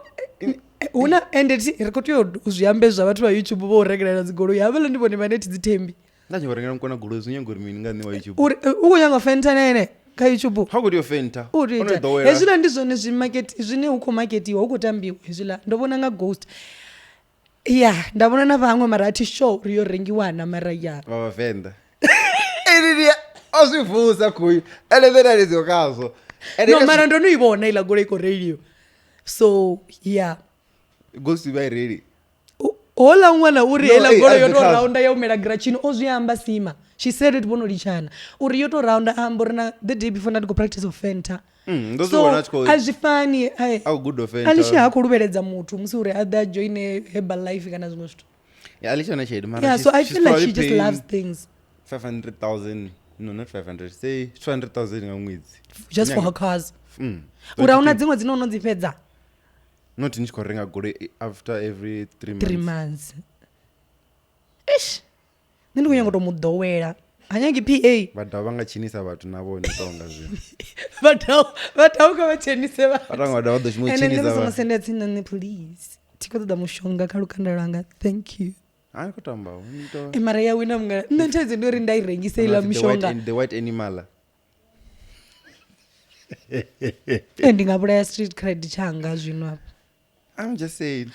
una ende ri khou tea u zwi ambe zwa vhathu vha YouTube vho rengelela dzigoloi havhala ndi vhone vhane dzi thembi nga tshi rengela mukona goloi zwi nyanga uri mini nga nṋe wa YouTube uri u khou nyanga fenta nene kha YouTube how could you fenta hezwila ndi zwone zwi market zwine hu khou marketiwa hu khou tambiwa hezwila ndo vhona nga ghost nda vhona na vhaṅwe mara athi show uri yo rengiwana mara vha Venda eni ozwivusa kuyo ene vena lezo kazo no mara ndo no ibona ila goloi ko radio so ghost by ready hola ṅwana uri hela goloi yo to rounda ya umela grachini o zwi amba sima she said it bono lichana uri yo to rounda amba uri na the day before ndi go practice of fenta so azifani good offense Alicia ha khou luvheledza muthu musi uri other join herbal life kana zwinwe zwithu Alicia na shade mara so I feel like she just loves things 500,000 no not 500 say 200,000 nga ṅwedzi just for her cars uri una dziṅwe dzine ono dzi fhedza not ni khou renga goloi after every 3 months ish ndi khou nyanga to mudowela hanyagi PA vhadau vha nga tshinisa vhathu na vhone tonga zwino vhadau kha vha tshenise vhathu vha ḓo shuma tshinisa vhathu ene send it in please tiko ṱoḓa mushonga kha lukanda lwanga thank you ai khou tamba mara ya wina mga nṋe thaidzo ndi uri nda I rengise ila mishonga the white animal ndi nga vhulaya street cred changa zwino hapa I'm just saying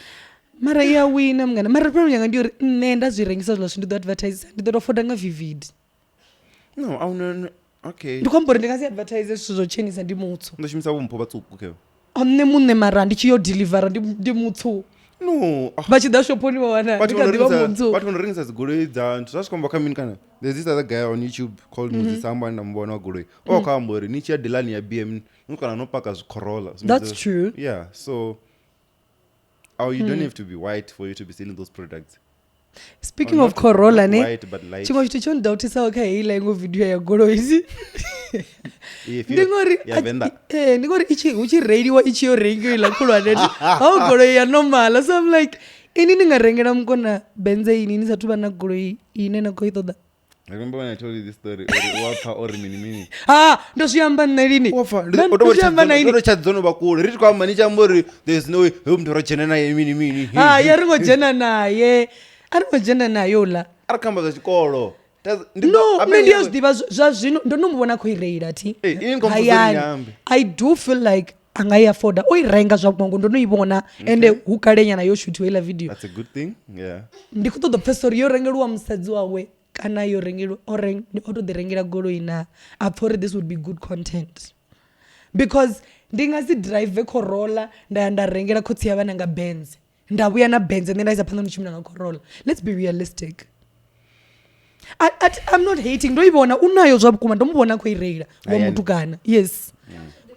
mara ya wina mngana mara problem yanga ndi uri nṋe nda zwi rengisa zwa ndi ḓo advertise ndi ḓo to foda nga vivid no auna okay ndi khombo uri ndi nga si advertise zwithu zwo tshenisa ndi mutsu ndo shumisa vhumpho vhatsuku keo nṋe muṋe mara ndi tshi yo deliver ndi mutsu no vha tshi ḓa shoponi vha wana ndi kha ḓivha mutsu vhathu vho rengisa dzigoloi dza nthu zwa shikomba kha mini kana there's this other guy on YouTube called Muzisamba nda mbona goloi kha amba uri ni tshi ya delani ya BM ni kana no paka zwi Corolla that's true so you don't have to be white for you to be selling those products. Speaking of Corolla ne chimwe chithu chon doubtisa kha hei line video ya goloi izi ndingori Venda ndingori ichi uchi readiwa ichi yo rengiwa ila khulwane how goloi ya normal so I'm like ini ninga rengela mkona benzene ni sathu vha na goloi ine na khou I ṱoḓa remember when I told you this story wapha or mini ndo zwi amba nṋe lini ndo zwi amba na ini ndo chadzo vha kule ri tshi kwamba ni tshi uri there's no way muthu ro dzhena naye mini ya ri ngo dzhena naye ari ngo dzhena naye ola ari khamba zwa tshikolo no ndi ya zwiḓivha zwa zwino ndo no muvhona khou I reila thi I do feel like anga I afforda o I renga zwa vhungu ndo no I vhona ende hu kale nyana yo shoot ila video that's a good thing ndi khou ṱoḓa pfesa uri yo rengelwa musadzi wawe kana yo rengelwa o to ḓi rengela goloi na I thought this would be good content because ndi nga si drive Corolla nda rengela khotsi ya vhana nga Benz nda vhuya na Benz and then I isa phanḓa no tshimbila nga Corolla. Let's be realistic. I'm not hating ndo ibona unayo zwa vhukuma ndo muvhona khou I reila wa mutukana yes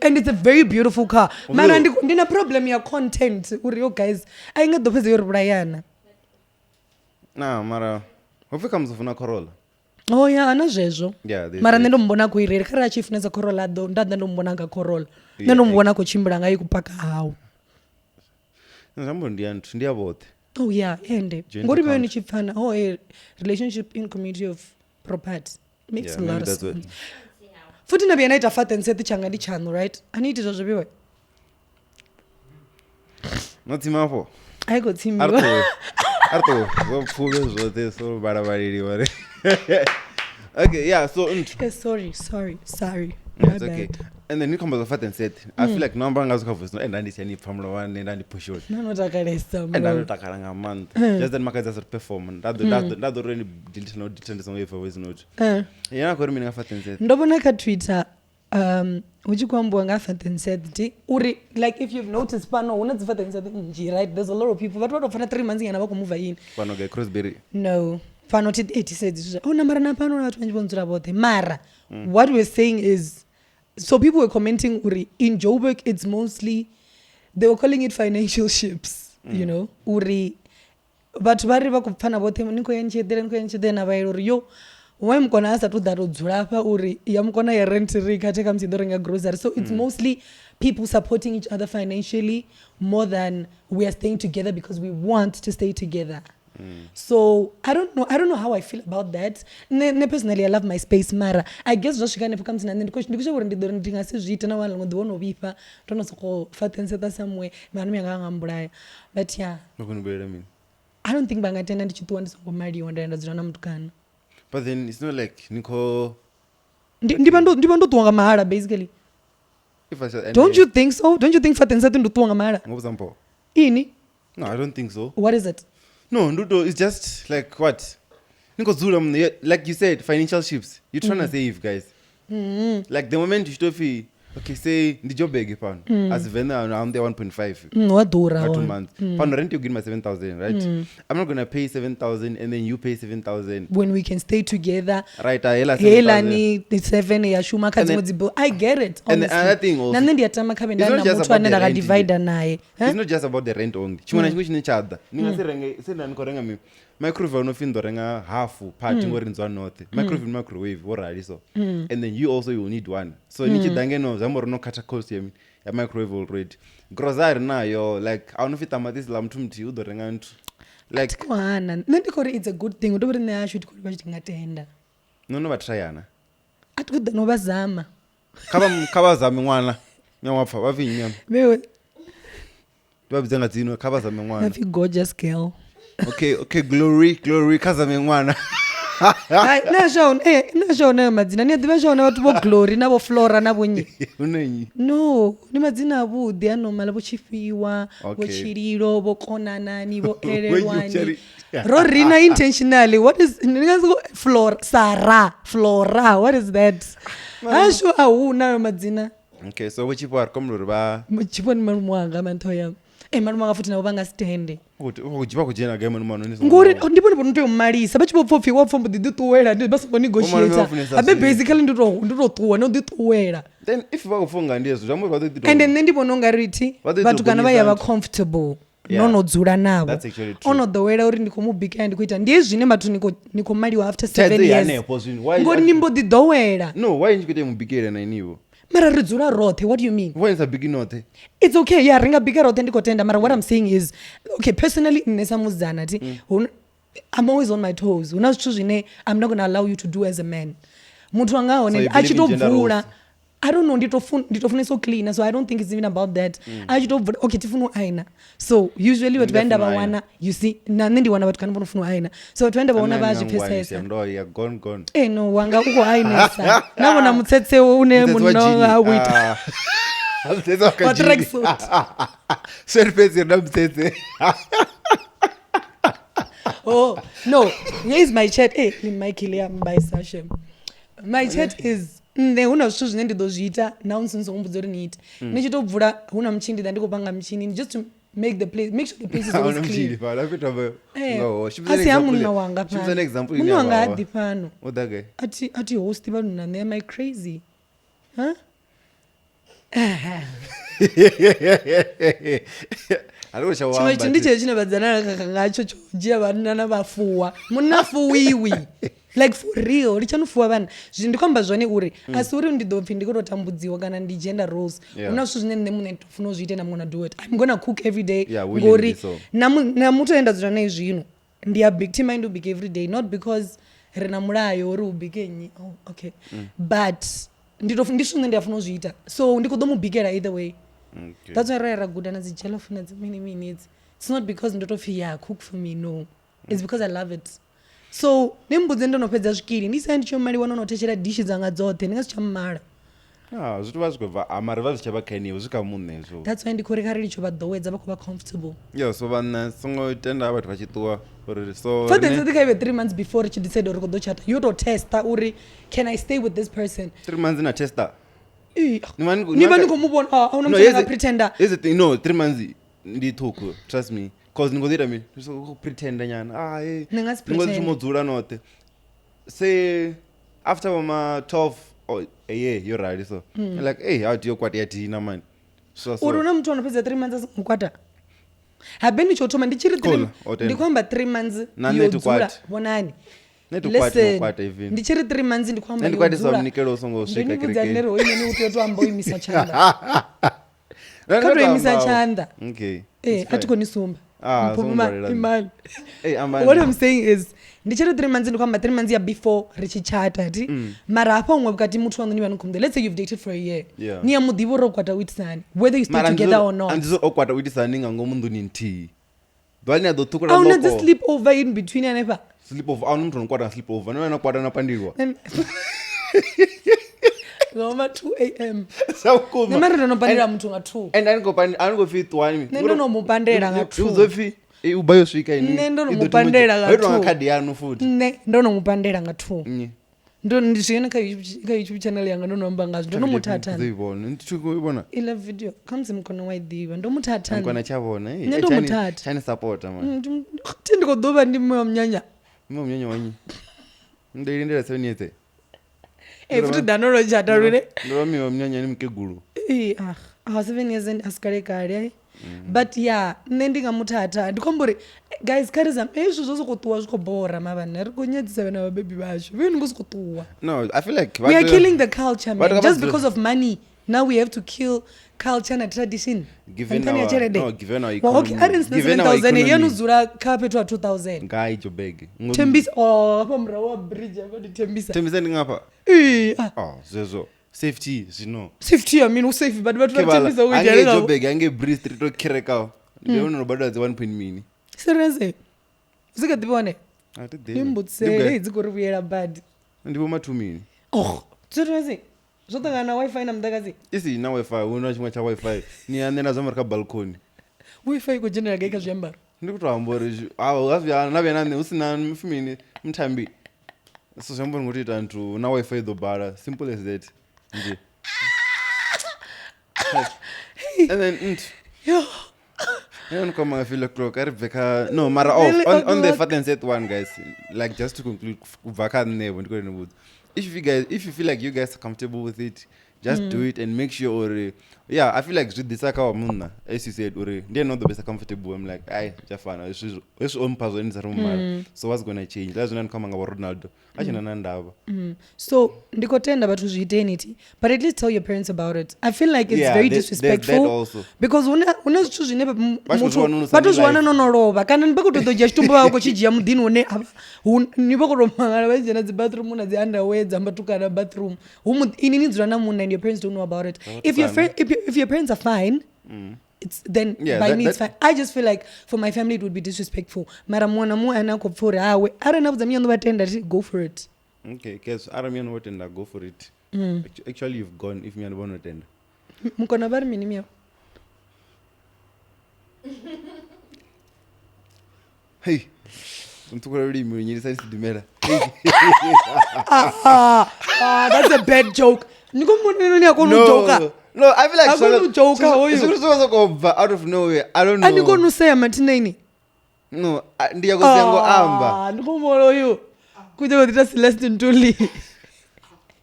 and it's a very beautiful car mara ndina problem ya content uri yo guys I nga ḓo fhedza yo ri vhulayana mara hofika muzofuna Corolla ana zwezwo mara nṋe ndo mbona khou I reila kharali a tshi funesa Corolla nda ndo mbona nga Corolla nṋe ndo mbona khou tshimbila nga I kupaka hawo zambo ndi anthu ndi avhoṱhe ende ngori vhe ni tshi pfana a relationship in community of property makes a lot of sense futhi na biyana ita fat and set changa ndi chanu right I need to zwiwe notimafo I got him arto zo pfule zwoṱhe so vhalabaleli wari okay so sorry it's okay and then you come to fat and set I feel like number ngazo kha and ndi tshani phamula one and ndi push on no takalesa and ndo takala nga month just then makaza perform ndado really delete no details on if always note yana khori mina nga fat and set ndo bona kha Twitter uchi kwambo nga fat and set uri like if you've noticed pano una dzi fat and set nji right there's a lot of people but what fana 3 months yana vha ko move in pano ga Crossberry no pano ti 80 says nambara na pano na vhathu vanji vondzula vothe mara what we're saying is so people were commenting uri in Joburg it's mostly they were calling it financial ships you know uri vhathu vari va ku pfana vothe niko yenchedela na vairo uri yo why mukona asati udzara apa uri yamukona yerent rikateka msidorenga grocery. So it's mostly people supporting each other financially more than we are staying together because we want to stay together. So I don't know how I feel about that. Personally I love my space mara. I guess just kind of comes in and then ndikusha uri ndidoro ndingasizviita na vanhu ngondo vipa tonosoko fatenseta somewhere manu yanga ngambulaya. But yeah, I don't think bangatenda ndichituwa ndisongomari ndaenda zvirana mutukana. But then it's not like Nico ndipando tuwanga mahara basically. Don't you think so? Don't you think fatenseta ndotuwanga mahara? Ngobuzampo. Ini? No, I don't think so. What is it? No, Ndudo, it's just like what? Like you said, financial ships. You're trying to save, guys. Like the moment you stop, okay, say the job big as Venda I'm there 1.5. What do 2 months? Pound rent you give me 7,000, right? I'm not gonna pay 7,000 and then you pay 7,000 when we can stay together. Right? Helani the 7 ya shuma kazi I get it. And the other thing also, nande ndiyatama khabe ndana muthu ane ndaka divide naye. It's not just about the rent only. Chimwana chinhu chine chadha. Ningasirenge senda nikorenga mi microwave unofindo renga half part ngorinzwa north. Microwave worali so. And then you also will need one. So nichidange no zamoro no kata cost ya microwave already. Grocery nayo like aunofita mathis la mtu mti udorenga ntu. Like kwana ndikori it's a good thing udobere nayasho tikori bachitingatenda. No batrayana. Atikuda no bazama. Kabazame mwana. Nyamapfa bavinyi nyama. Mewe babizanga dzino kabazame mwana. Have you gorgeous girl. Okay, glory kazame mwana. Nashona madzina ni adivashona watu bo glory nabo flora nabo nyi. Unenyi. No, ni madzina abudi anomala bo chifiwa, bo chiriro, bo konana ni bo erewani. Rorina intentionally. What is Flora? What is that? Asho auna madzina. Okay, so which people are komlori ba? Chipo ni marumwanga mantoya. Marumwanga futhi nabo bangastende. Ujiba kujena game mano niso. Ngori ndipo nto malisa bachipo pfofi wapfombo dituwela ndi basi negotiator. Abe basically ndito tuwa no dituwela. Then if bakufunga ndizo jamwe badito. And then ndipo nonga riti bathu kana baya comfortable. Nono dzura nabo. That's actually true. Ono the way uri ndikomubika ndikuita ndiye zvine matu nikomaliwa after 7 years. Ngori nimbo didowela. No, why ndikuite mubikira na iniwo? Mara ridzura rothe, what do you mean? When is a big note? It's okay, yeah, ringa bigger rothe ndikotenda. Mara what I'm saying is, okay, personally nesamuzana ti I'm always on my toes. Una zwithu zvine I'm not going to allow you to do as a man. Muthu angaone achitobvula. I don't know, nditofuna so clean, so I don't think it's even about that. Achitobvula, okay, tifuna aina. So usually what venda bawana, you see, nandi wana watu kana ufuna aina. So what venda bawana bajipesesa. Ndo ya gone. No, wanga uko aina sa. Nabona mutsetse une munonga wita. What tracksuit? Surface na mtsetse. Oh, no. Here is my chat. Hey, Michael ya mbai sashem. My chat is una zwithu zvine ndidozviita naunsinzongumbudza niita nechitobvura huna muchindi ndandikopanga muchini just to make sure the place is always clean. Asi hamuna wanga pano munu wanga adhi pano ati host pano nane am I crazy? Huh? Chimwe chindiche chinobadzana ngacho chojia vanhu navafuwa munafuwiwi like for real richanofuwa vanhu zvinhu ndikwamba zvone uri asi uri ndidobvi ndikototambudziwa kana ndigender roles una zvithu zvine nemunhu ndofuna uzviite I'm gonna do it. I'm gonna cook every day ngori namutoenda zvona izvino ndiyabhik mind ubike every day not because rina mulayo uri ubike nyi okay but ndisvune ndiyafuna uzviita so ndikodomubikira either way. Okay. That's why I good and as a jello for many minutes. It's not because ndotofia cook for me, no. It's because I love it. So nimbuzendo nopedza zvikiri ndisandi chomari wanonotechera dishes anga dzote ndingazichamara. Zvituvazvikobva amariva zvichavakanyiwo zvikamunezvo. That's why ndikoreka richo vadowedza vakuva comfortable. Yeah, so vana songotenda vatu vachituwa so for the even 3 months before she decided uri kudochata you to test uri can I stay with this person 3 months in a tester. Nibani kumubona aunamthenga pretender. Is it no 3 months ndithuku trust me cause ningozira me so pretender nyana ningazi modzula note say after mama 12 or a year you're right so like hey how do you kwati yatina man so urona mtu anopedza 3 months mukwata habeni chotoma ndichiri 3 ndikwamba 3 months yodzula bonani ndichiri 3 months ndikwamba ndikuambaanerowo imene utotoamba uimisa chanda katoimisa chanda atikonisumba imali. What I'm saying is ndichiri 3 months ndikwamba 3 months ya before richichata ti mara apa umwe bukati mutu wangu niwe anukumde. Let's say you've dated for a year ni amudivo rokwata witisani whether you stay together or not. Andizo okwata witisani ngango mundu ninti dwali na dotukura loko. Auna sleep over in between anepa. Sleep over. Auna mtu nokwata sleep over. Nwana kwata napandirwa. Ngoma 2 am. Sakuma. Nemara nopandira mtu nga 2. And ango fit 1. Nendo no mupandera nga 2. Uzofi ubayo swika ini. Nendo no mupandera nga 2. Wedo ngakadi yanu futhi. Ndo no mupandera nga 2. Ndo ndishiyena ka YouTube channel yanga ndo nomba ngazo ndo muthatana. Zibona ndikuibona. Ile video comes mkono waidiwa ndo muthatana. Mkono chabona ndo muthatha. Chani supporter man. Tindiko doba ndi mwe mnyanya. Mwe mnyanya wanyi. Ndilindira 7 years. Futhi danoro chata rure. Ndo mwe mnyanya ni mkegulu. 7 years and askare kare. But yeah, nendinga muthatha ndikombori guys karizam izvo zvokutuwa zvikobhora mavana rikonyedzisa vana vababy vacho vini ngozikutuwa. No, I feel like we are killing the culture, man. Just because of money now we have to kill culture and tradition. Given our economy. Okay, arins 7,000 yanuzura carpet wa 2,000 ngai jobeg tembisa apa mrawa bridge akati tembisa ndingapa zezo safety zino safety I mean safe but tembisa we ange jobeg ange breathe to kereka leo nobada za 1 point mini seriously zikadibone nimbutse izikuri kuyera bad ndipo ma 2 mini seriously zotanga na wifi na mdagazi isi na wifi una chimwe cha wifi ni anena zamara ka balcony wifi ko general gaika zvembaro ndikutambori avya nane usina mfimini mtambi so zvamboni kuti tantu na wifi do bara simple as that nje and then come I feel clock Rebecca no matter off on the fat and set one guys like just to conclude vaka never ndiko if you feel like you guys are comfortable with it just do it and make sure I feel like this akawa munna as you said they're not the best comfortable. I'm like jafana it's on puzzle in the so what's going to change that's when come ngaba Ronaldo achina nandaba so ndikotenda bathu zviitenity but at least tell your parents about it. I feel like it's very disrespectful because una zwithu zvine batuzwana nonolova kana nipakutodoja chitumbo wako chijia mudhini une nipakutomangana vachena dzibathroom una dziunderwear dzambatukana bathroom inini dzirana muna and your parents don't know about it. If your parents are fine it's then by me it's fine. I just feel like for my family it would be disrespectful mara mwana mu anakopfura awe arana kudzamia ndo batenda go for it. Okay, guys aramia ndo batenda go for it. Actually you've gone if me and bono tenda mukona bari mini mia hey mtukura really mwenyirisa sidimera that's a bad joke. No, I feel like so out of nowhere. I don't know. And you going to say Martinini? No, ndiya kusengo amba. Ndikomolo you. Kuja just less than 2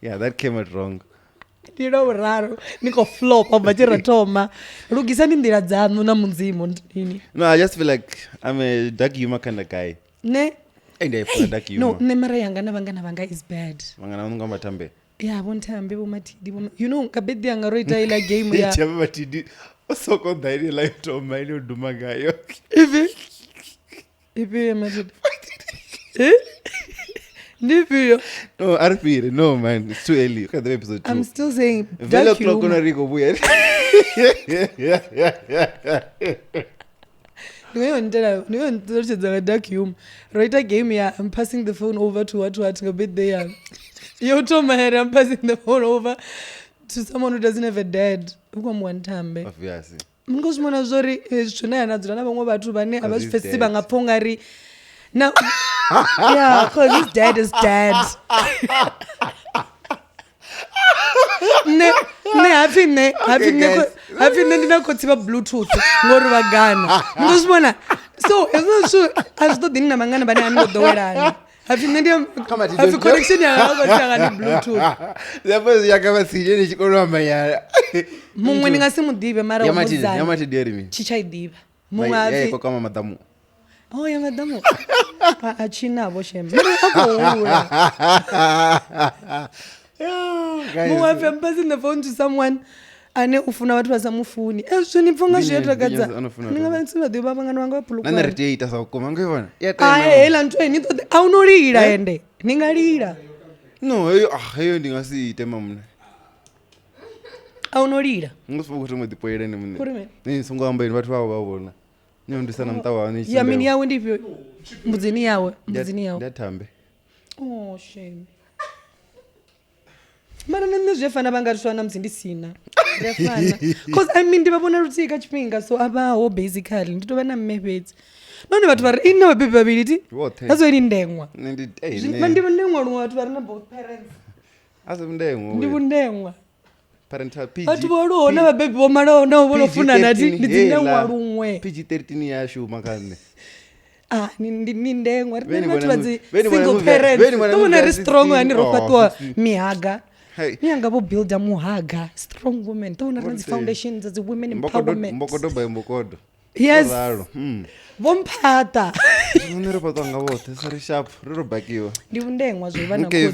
Yeah, that came out wrong. Raro. Niko flop abajera toma. Rugisani ndira dzanu na munzimo nini. No, I just feel like I'm a dark humor kind of guy. Ne? And I feel dark humor. No, ne mara yangana vanga is bad. Vangana unga matambe. Yeah, one time bebo matidi. You know, kabedi yangaroita ila game ya. Chama matidi. Osoko ndairi live to mine uduma yo. Ibi matidi. Nibiyo. No, RP, no man, it's too early. Look at the episode 2. I'm still saying Vela clock on Rico weird. No, dark humor. Write a game ya. I'm passing the phone over to what a bit there. You told my head I'm passing the phone over to someone who doesn't have a dad. One time. Obviously. Because mwana zori chuna anadzana vamwe vatu vane avazvifestiva ngapongari. Now yeah, because his dad is dead. hafi ndinakotsiva bluetooth ngori vagana ndosibona so azvitodhini namangana vane anodhowerana hafi connection yakakotsanga bluetooth therefore yakavasinye nechikoro manyara mumwe ndingasimudhive mara yamati derimi chichaidhiva mumwe kama madamu Oh yeah, madam. Achinabo shem. Yeah, guys. I'm passing the phone to someone. Ane ufuna watu wasamufuni. Shoni mfonga shiyatra kadza. Ninga bantsiba de baba ngana wanga pulukwa. Nani retiaita sakoma ngivona. Hela ntwe ni to aunolira ende. Ningalira. No, heyo ndingasiite mamuna. Aunolira. Ngosifuka kuti mudipoyere ne mune. Kurime. Ni sungamba ine bathu avo bavona. Nyondisana mtawa ni. Ya mini yawe ndivyo. Muzini yawe. Ndatambe. Oh shame. Mara nene zvefana vangariswana muzindisina. Ndefana. Cause I mean ndivabona rutsika chipinga so abawo basically nditova na mmepedzi. None vatu vari ina vabebi vaviri ti. That's why ndengwa. Ndivo ndengwa rumwe vatu vari na both parents. Asa ndengwa. Ndivo ndengwa. Parental PG. Vatu vorona vabebi vomarona vonofunana ti ndidzinengwa rumwe. PG-13 yashu makane. Ni ndengwa. Vatu vadzi single parents. Tona ri strong ani ropatwa mihaga. Mianga vo builda muhaga strong women. Tona ri foundations as women empowerment. Mbokodo by mbokodo. Yes. Vompata. Uneropatwa ngavote sari sharp riro bakiwa. Ndivundengwa zvivana kuti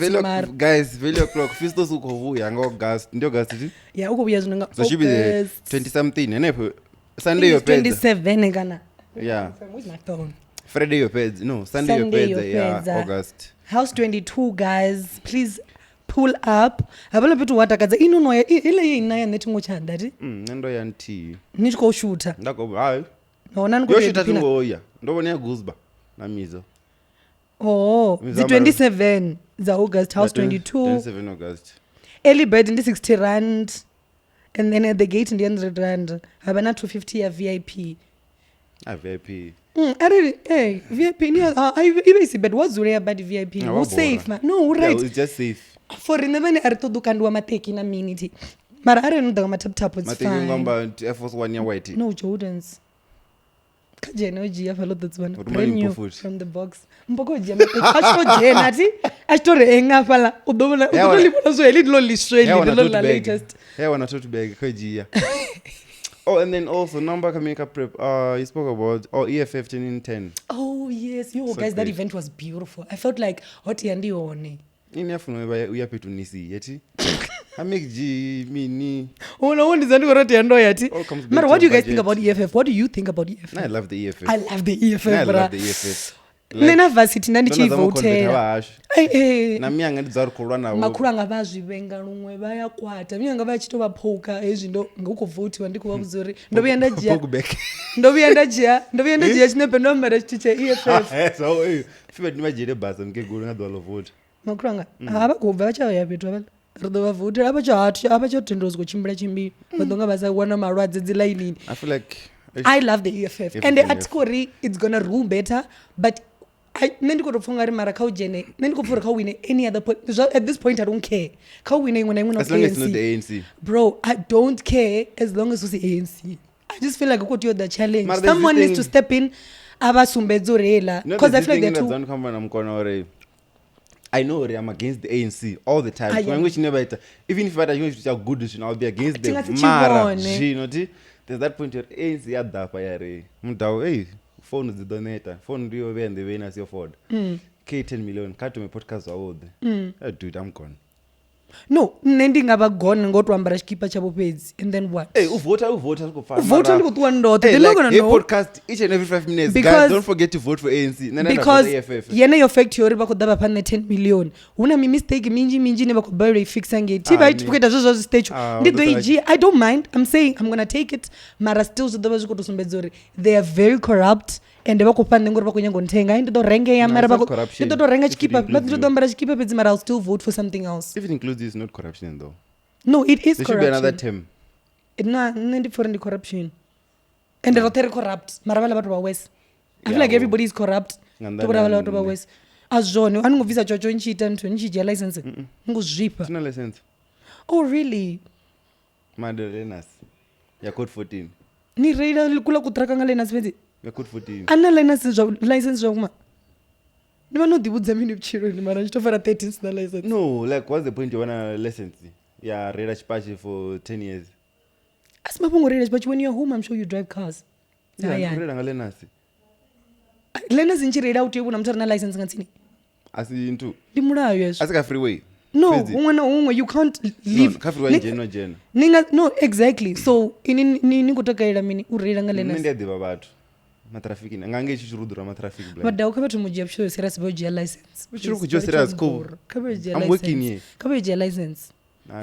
guys value o'clock fisto sukovuya nga August ndio August ti? Yeah, ukubuya zvinonga so should be the 20 something nenepo Sunday yo peda 27 kana. Yeah. Where's my phone? Friday yo peda no Sunday yo peda yeah August. House 22 guys please pull up. Habala betu watakadza inonoya ile inaya netingo chanda ti? Nendo yanti. Nichiko shooter. Ndako hayi. Nona nikuti yo shooter ngoya. Ndobona ya Guzba na Mizo. Oh, the 27 za August house 22. 27 August. Early bird in the 60 rand and then at the gate in the 100 rand. Habana 250 ya VIP. VIP. Hey, VIP ni ibe si bed wazure about VIP. Who safe man? No, right. Yeah, it's just safe. For remember ari to dukandu mateki na miniti. Mara ari no daga matap tap it's fine. Mateki ngamba Air Force 1 ya white. No Jordans. Kajeno G follow that one. Brand new from the box. Mboko G mateki. Acho jena ti. Acho renga pala. Udobona udolibona so elite lo liswe lo la latest. Hey, wana tote bag koji ya. Oh, and then also number can make a prep. You spoke about EFF 10. Oh yes, yo so guys, great. That event was beautiful. I felt like hoti andi one. Inafuno uyape tunisi yeti. MacG mini. Oh no, one is andi hoti ando yati. Mara, what do you guys think about EFF? What do you think about EFF? I love the EFF. I love the EFF. I love the EFF. Nena varsity nani chivotera. Na mianga ndizari kulwa nawo. Makuru anga vazvivenga rumwe vayakwata. Mianga vachitova poka ezvindo ngokuvotiwa ndiko vakuzori. Ndovienda jia chinepe ndomara chiche EFF. So fiba ndimajere basa ngeguru ngadwalo vote. Makuru anga avakubva vachauya petu avala. Ridova vote apachotendozwa chimbira chimbi. Vadonga vasawana marwadzi dzilainini. I feel like I love the EFF. And the article it's gonna rule better, but nendikotopfunga ri mara kaujene nendikopfura kawine any other point at this point I don't care kawine when I'm as long as it's not the ANC bro I don't care as long as it's the ANC I just feel like you're the challenge someone needs to step in abasumbedzorela because I feel like they're too I know I'm against the ANC all the time even if I good I'll be against them mara there's that point where ANC yadapa yare Mudau hey phone is the donator phone ndio we and the winners your Ford K10 million cut me podcast award dude I'm gone no nendingaba gone ngotwambara chikipa chabo pedzi and then what hey uvota kufana vote ndikuwa ndoto they're not gonna know podcast each and every 5 minutes guys don't forget to vote for ANC because yene yo fact yori bakudaba pana 10 million una mi mistake minji ne bakubare fixa ngeti right kuita zvo stage ndido ig I don't mind I'm saying I'm going to take it mara still zodaba zvikotosumbedzori they are very corrupt and vakopanda ngori vakunyango ntenga ndido renge ya mara ndido renga chikipa ndido mbara chikipa pedzi mara I'll still vote for something else if it includes this not corruption though no it is there corruption should be another term nendi for the corruption and they're corrupt mara vala vatu va west I feel like everybody is corrupt tobora vala vatu va west azvone anongovisa chocho nchita nchijia license ngozvipa tuna license oh really madelenas ya code 14 ni reida kula kutraka ngale nasipedzi ya code 14 ana license zvakuma ndivanodibudza mini kuchiro ni mara chitofara 13 sina license no like what's the point you want license ya reida chipachi for 10 years asimapongo reida chipachi when you're home I'm sure you drive cars yeah reida ngale nasi lena zinchirela kuti yobona muthu arina license ngatsini asi into ndi mulayo yeso asika freeway no umwe na umwe you can't leave ka freeway jeno no exactly so ini kutakaira mini urira ngalena ndi adiva bathu matraffic ngange ichirudura matraffic black but dawo kabe tumujiya psho serious about your license uchiri kujo serious ko kabe your I'm working here kabe your license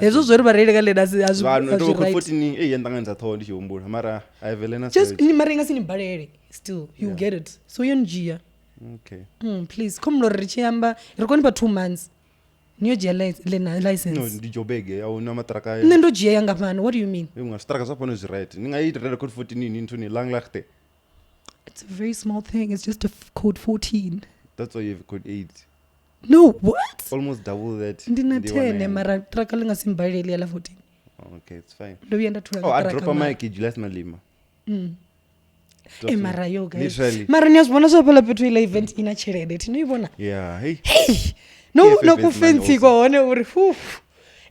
yezo zvori barele kalena azu vanhu ndo ko 14 yendanganza thondo ndichombula mara I have lena just ini marenga sini barele still you get it so yonjia okay please come lo richiamba rikoni pa 2 months niyo jia license no ndijobege awuna matraka nendo jia yanga pano what do you mean yunga straka sapone is right ninga eat red code 14 into ni lang lachte it's a very small thing it's just a code 14 that's why you have code 8 no what almost double that ndina 10 mara traka linga simbaleli ala 14 okay it's fine ndo yenda tula oh I drop a mic Julius Malima mara yo guys literally mara niyazibona sophala pethu ile event ina chelede tinoyibona yeah hey no kufensi kwaone uri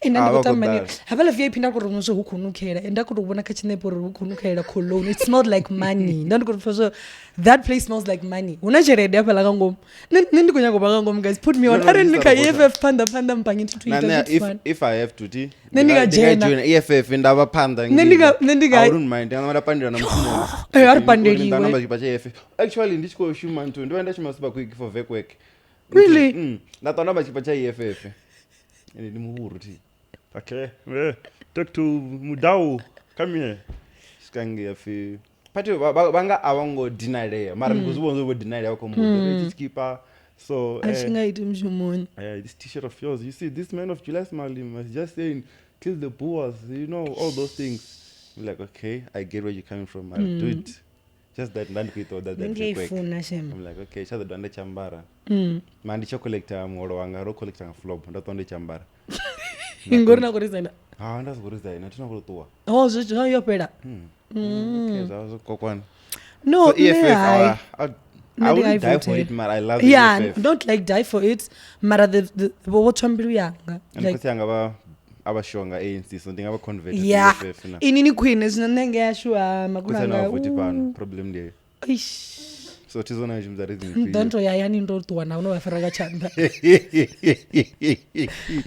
endandokutamani havala VIP ndakuronozvo hukunukera endakutobona kachinepo uri hukunukera cologne it smelled like money ndandikutoso that place smells like money una cherede apa lakangom nendikunyangoma kangom guys put me on are nika EFF panda mpangiti tuita if I have to ti nendika jena EFF ndava panda nendika I don't mind ngama pandira na mfumo ari pandeliwe ndamba chipacha EFF actually ndichiko human to ndoenda chimasuba quick for work really ndatona bachipacha EFF ndi muhuru ti okay talk to Mudau come here sikange afi pati banga awango deny mara nguzubonzo bo deny yako muhuru keeper so ashingaiti mshumoni this t-shirt of yours you see this man of Julius Malima was just saying kill the boers you know all those things I'm like okay I get where you're coming from I'll do it just that ndandikuita that ngifuna shema I'm like okay chadha dwande chambara mandi cho collector moro wanga ro collector flop ndatonde chambara ingorina kurizenda ndazikurizenda tinokutowa zvo yopera okay zazo kokwana no so EFF I wouldn't die for it but I love EFF don't like die for it mara the wothambiru yanga like yanga abashonga ANC so ndingaba convert to EFF na inini queen zinenge yashua makulanga vote pano problem there so tizona njimzarizi ndanto yayani ndotwa na unovafara chanda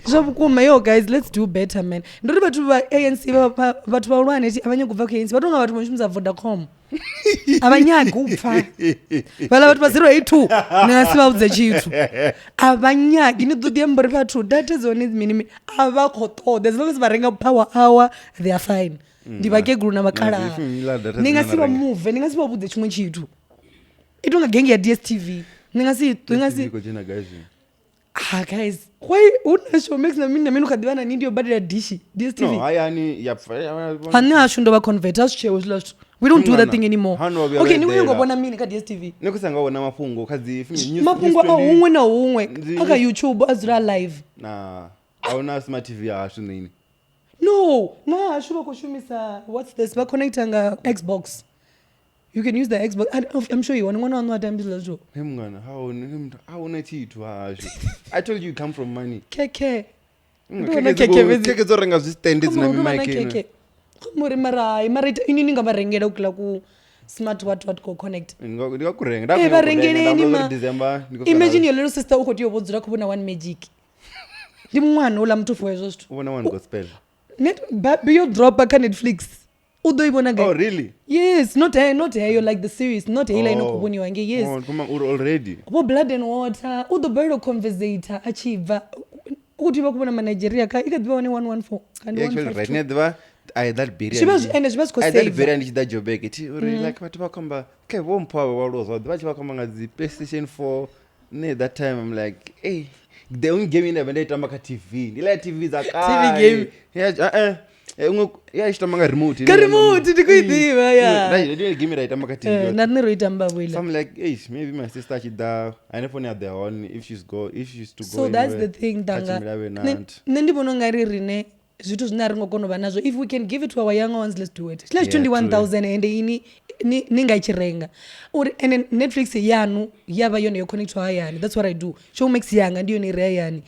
zvabukuma yo guys let's do better man ndoti vatu va ANC vatu vaulwane ti avanye kubva ku ANC vatonga vatu vonchimza Vodacom avanyagi upfa vala vatu va 082 nasi vaudze chitu avanyagi ni dudi yambori vatu data zone mini avakhoto there's long as varenga power hour they are fine ndivakeguru na vakala ningasiva move ningasiva chimwe chitu itonga gengi ya DSTV ningasi kojena guys guys why una show makes na mimi kadivana ndio bad ya dishi DSTV no ayani hana shundo ba convert us chewe last we don't do that thing anymore okay ni ngobona mini ka DSTV nikusanga wona mapungo kazi news mapungo umwe na umwe aka YouTube azira live na auna smart TV ashu nini no na shuba kushumisa what's this ba connectanga Xbox. You can use the Xbox. I'm sure you want to time this show. Hemngana, how unati to ashu. I told you come from money. Keke. Keke zorenga zistended na mic. Keke. Muri mara inini ngabarengera ukla ku smart what go connect. Ndikakurenga. Barengere ni ma December. Imagine your little sister ukoti yobodzira kubona one magic. Ndi mwana ola mtufu wezo stu. Ubona one gospel. Net bio drop ka Netflix. Oh really? Yes, not here like the series, not here inokuboni wange. Yes. Oh, come already. Kubo blood and water, udo biro conversator achieve. Uti bakubona ma Nigeria ka ikadiba 114. Kan 114. Actually right now I that biryani. She was ko save. That biryani chida jobeke ti like batu bakomba ke bompa walozo. Batu bakomba ngazi PlayStation 4 ne that time I'm like hey the only game in the tamaka TV. Ile TV za TV game. Yeah yeah ishtamanga remote ndikuidiva yeah give me right amaka TV natnero itamba wile so I'm like hey maybe my sister chida I phone at their own if she's to go so that's the thing danga nendibona ngari rine zvitu zvinari ngokono vanazo if we can give it to our young ones let's do it slash 21,000 and ini ningachirenga and Netflix yanu yava yone yo connect to ayani that's what I do show makes yanga ndiyo ni ayani.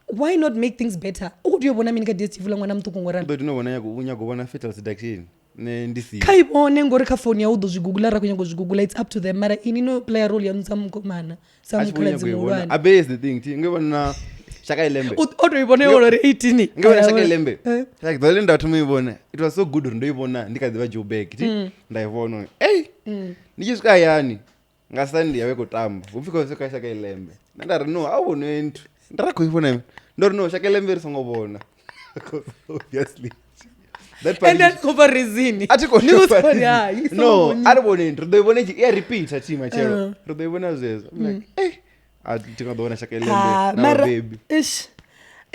Why not make things better? Ukuyobona mini ka DSTV la mwana mtuku ngorana. But unobona unyagobona fetal seduction. ndisi kha ivone ngori kha phone yau ḓo zwi google ra kunyago zwi google it's up to them mara ini no player role yanu sa mukomana sa mukhaladzi muhulwane abe is the thing thi ngibona Shaka Ilembe o to ivone uri 18 ngibona Shaka Ilembe like the linda to me ibona it was so good ndo ibona ndikadhiva Joburg thi ndaivona hey ndichisika yani ngasandi yawe kutamba ufika sika Shaka Ilembe ndari no awone into ndarako ibona ndori no Shaka Ilembe risongobona obviously that part and then comparison atiko no aribone into ndo ibona ya repeat ati machero ndo ibona zezo I'm like hey atingadona Shaka Ilembe now baby ish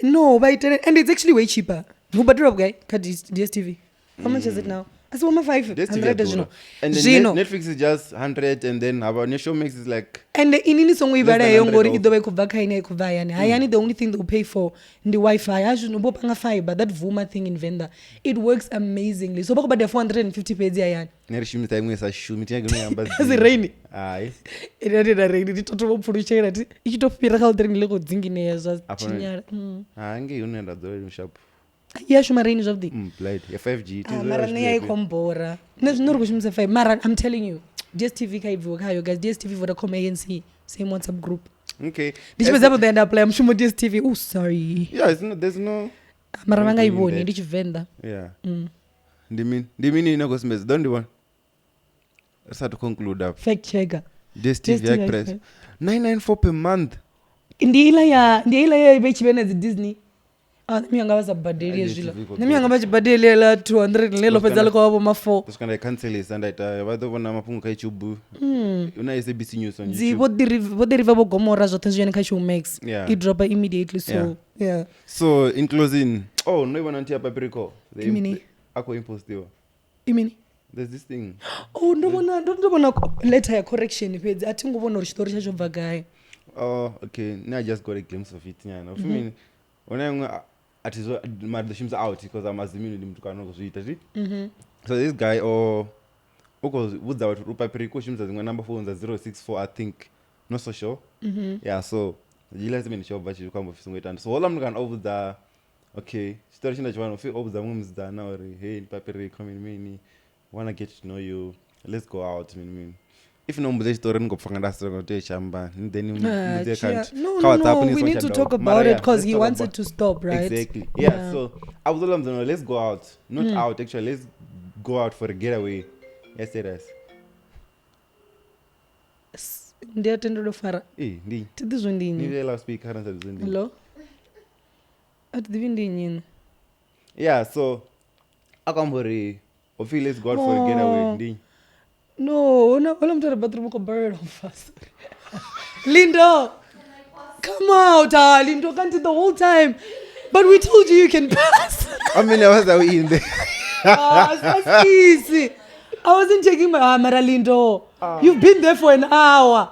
no but and it's actually way cheaper ngubadira guy ka DStv how much is it now asi 1.5 and then Netflix is just 100 and then our Showmax is like and inini songo ibara yongori idobe kubva kaina ikubva yani hayani the only thing they will pay for the Wi-Fi ashu nobopanga fiber that Vuma thing in Venda it works amazingly so bakubada 450 pages yani nerishimi time sa shumi tiyaga yamba zi rain ai iri da rain titoto bopfuruchera ti ichitopira kaldring leko dzingine zwa chinyara nge yonenda dzoe sharp yashuma rain of the blade ya 5G it is mara ne yaikombora nezvinori kushimisa 5 mara I'm telling you DStv kaibvuka kayo guys DStv Vodacom ANC same WhatsApp group okay ndichipedza po then apply mshumo DStv oh sorry yeah there's no mara vanga iboni ndichivenda yeah ndimini inogosimeza don't you want let's to conclude up fact checker DStv Express 994 per month ndiila ya bechibena Disney nemianga vazabhadheria zvilo nemianga vachibhadhelela 200 lelo pedzala kwavo ma4 kusvikana icancelisa ndaita vadovona mapungu kaYouTube una SABC news on YouTube voderiva vogomora zvothe zviyani kaShowmax idropa immediately so yeah so in closing noivona nti apapiriko ako impostiwa imini there's this thing ndovona letter ya correction pedzi atinguvona uri chitori chacho bva gai okay now I just got a glimpse of it nyana for me onayamwe atizo the shims out because I'm azimini ndimtu kanozviita ti so this guy ukozvudza kuti rupapiriko shimza dzimwe number phones 064 I think not so sure yeah so jila zimene chobva chiri kwambofisa ngoita so all I'm going over the okay chitori chinda chivano fi obudza mumwe muzidzana uri hey papiriko mini wanna get to know you let's go out mini if nombuze chitori ngopfanga ndasira kuti chamba then mudze kanti no we need to talk about it because he wants it to stop right exactly yeah so I was all no let's go out not out actually let's go out for a getaway yes serious ndiatendo dofara ndi tidizvo ndinyi ni la speak current ndinyi hello atdivi ndinyi yeah so akambori ofi let's go out for a getaway ndinyi no wala mtu bathroom ko bird on fast Lindo come out Lindo can't the whole time but we told you can pass I mean I was in there easy I wasn't checking my mara Lindo you've been there for an hour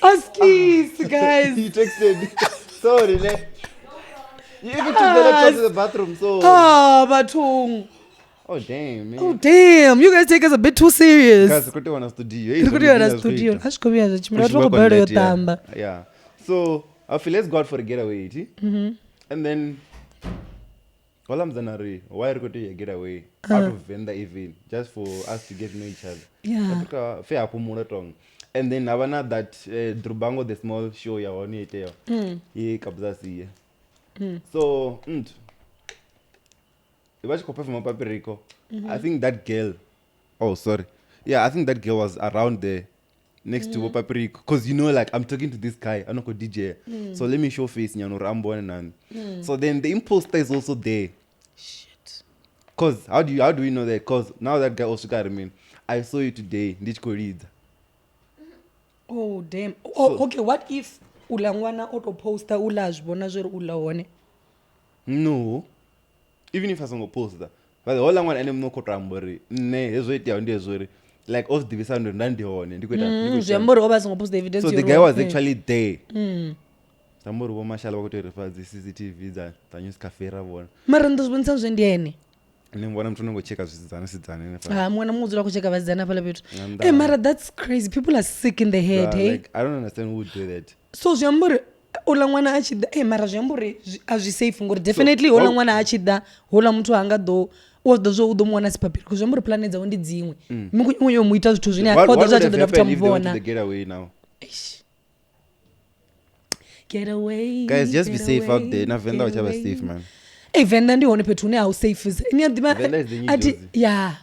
Askis guys he texted sorry you even took the to the bathroom so bathung oh damn man. Oh damn you guys take us a bit too serious guys kuti wana studio ashkovia zvachimira toko bird yotamba yeah so I feel let's go out for a getaway and then walamzanari why kuti a getaway out of Venda even just for us to get to know each other yeah fair apumula tong and then avana that Drubango the small show ya woni ite ye Kabza siye so from Papirico. I think that girl I think that girl was around there next to Papirico because you know like I'm talking to this guy I know ko DJ so let me show face nyano rambo and so then the imposter is also there shit because how do we know that because now that guy also got me I saw you today ndichko read oh damn okay what if ulangwana auto poster ulazvibona zviri ulaone no even if I don't post that but the whole one and no kotambori ne hezvoita ndezvori like off divisa ndo ndandione ndikuita zvembori obazingo post evidence so the guy was actually there tambori vo mashala vakuti refer CCTV za news cafe ravona mara ndozvonisa zvendiene ndivona mtu unongocheka zvizidzana mwana mudzura kucheka vazidzana pala petu mara that's crazy people are sick in the head hey like I don't understand who would do that so zvembori ola mwana achida mara zvembori azvisafe ngori definitely ola mwana achida ola mtu anga do oda zvo udomuwana sipapiro because zvambori plane dzavo ndi dzimwe munyo muita zvithu zvine oda zvachododa kuti amuvona get away guys just be safe out there na Venda wachava safe man Venda ndione pethu une hausafe ati yeah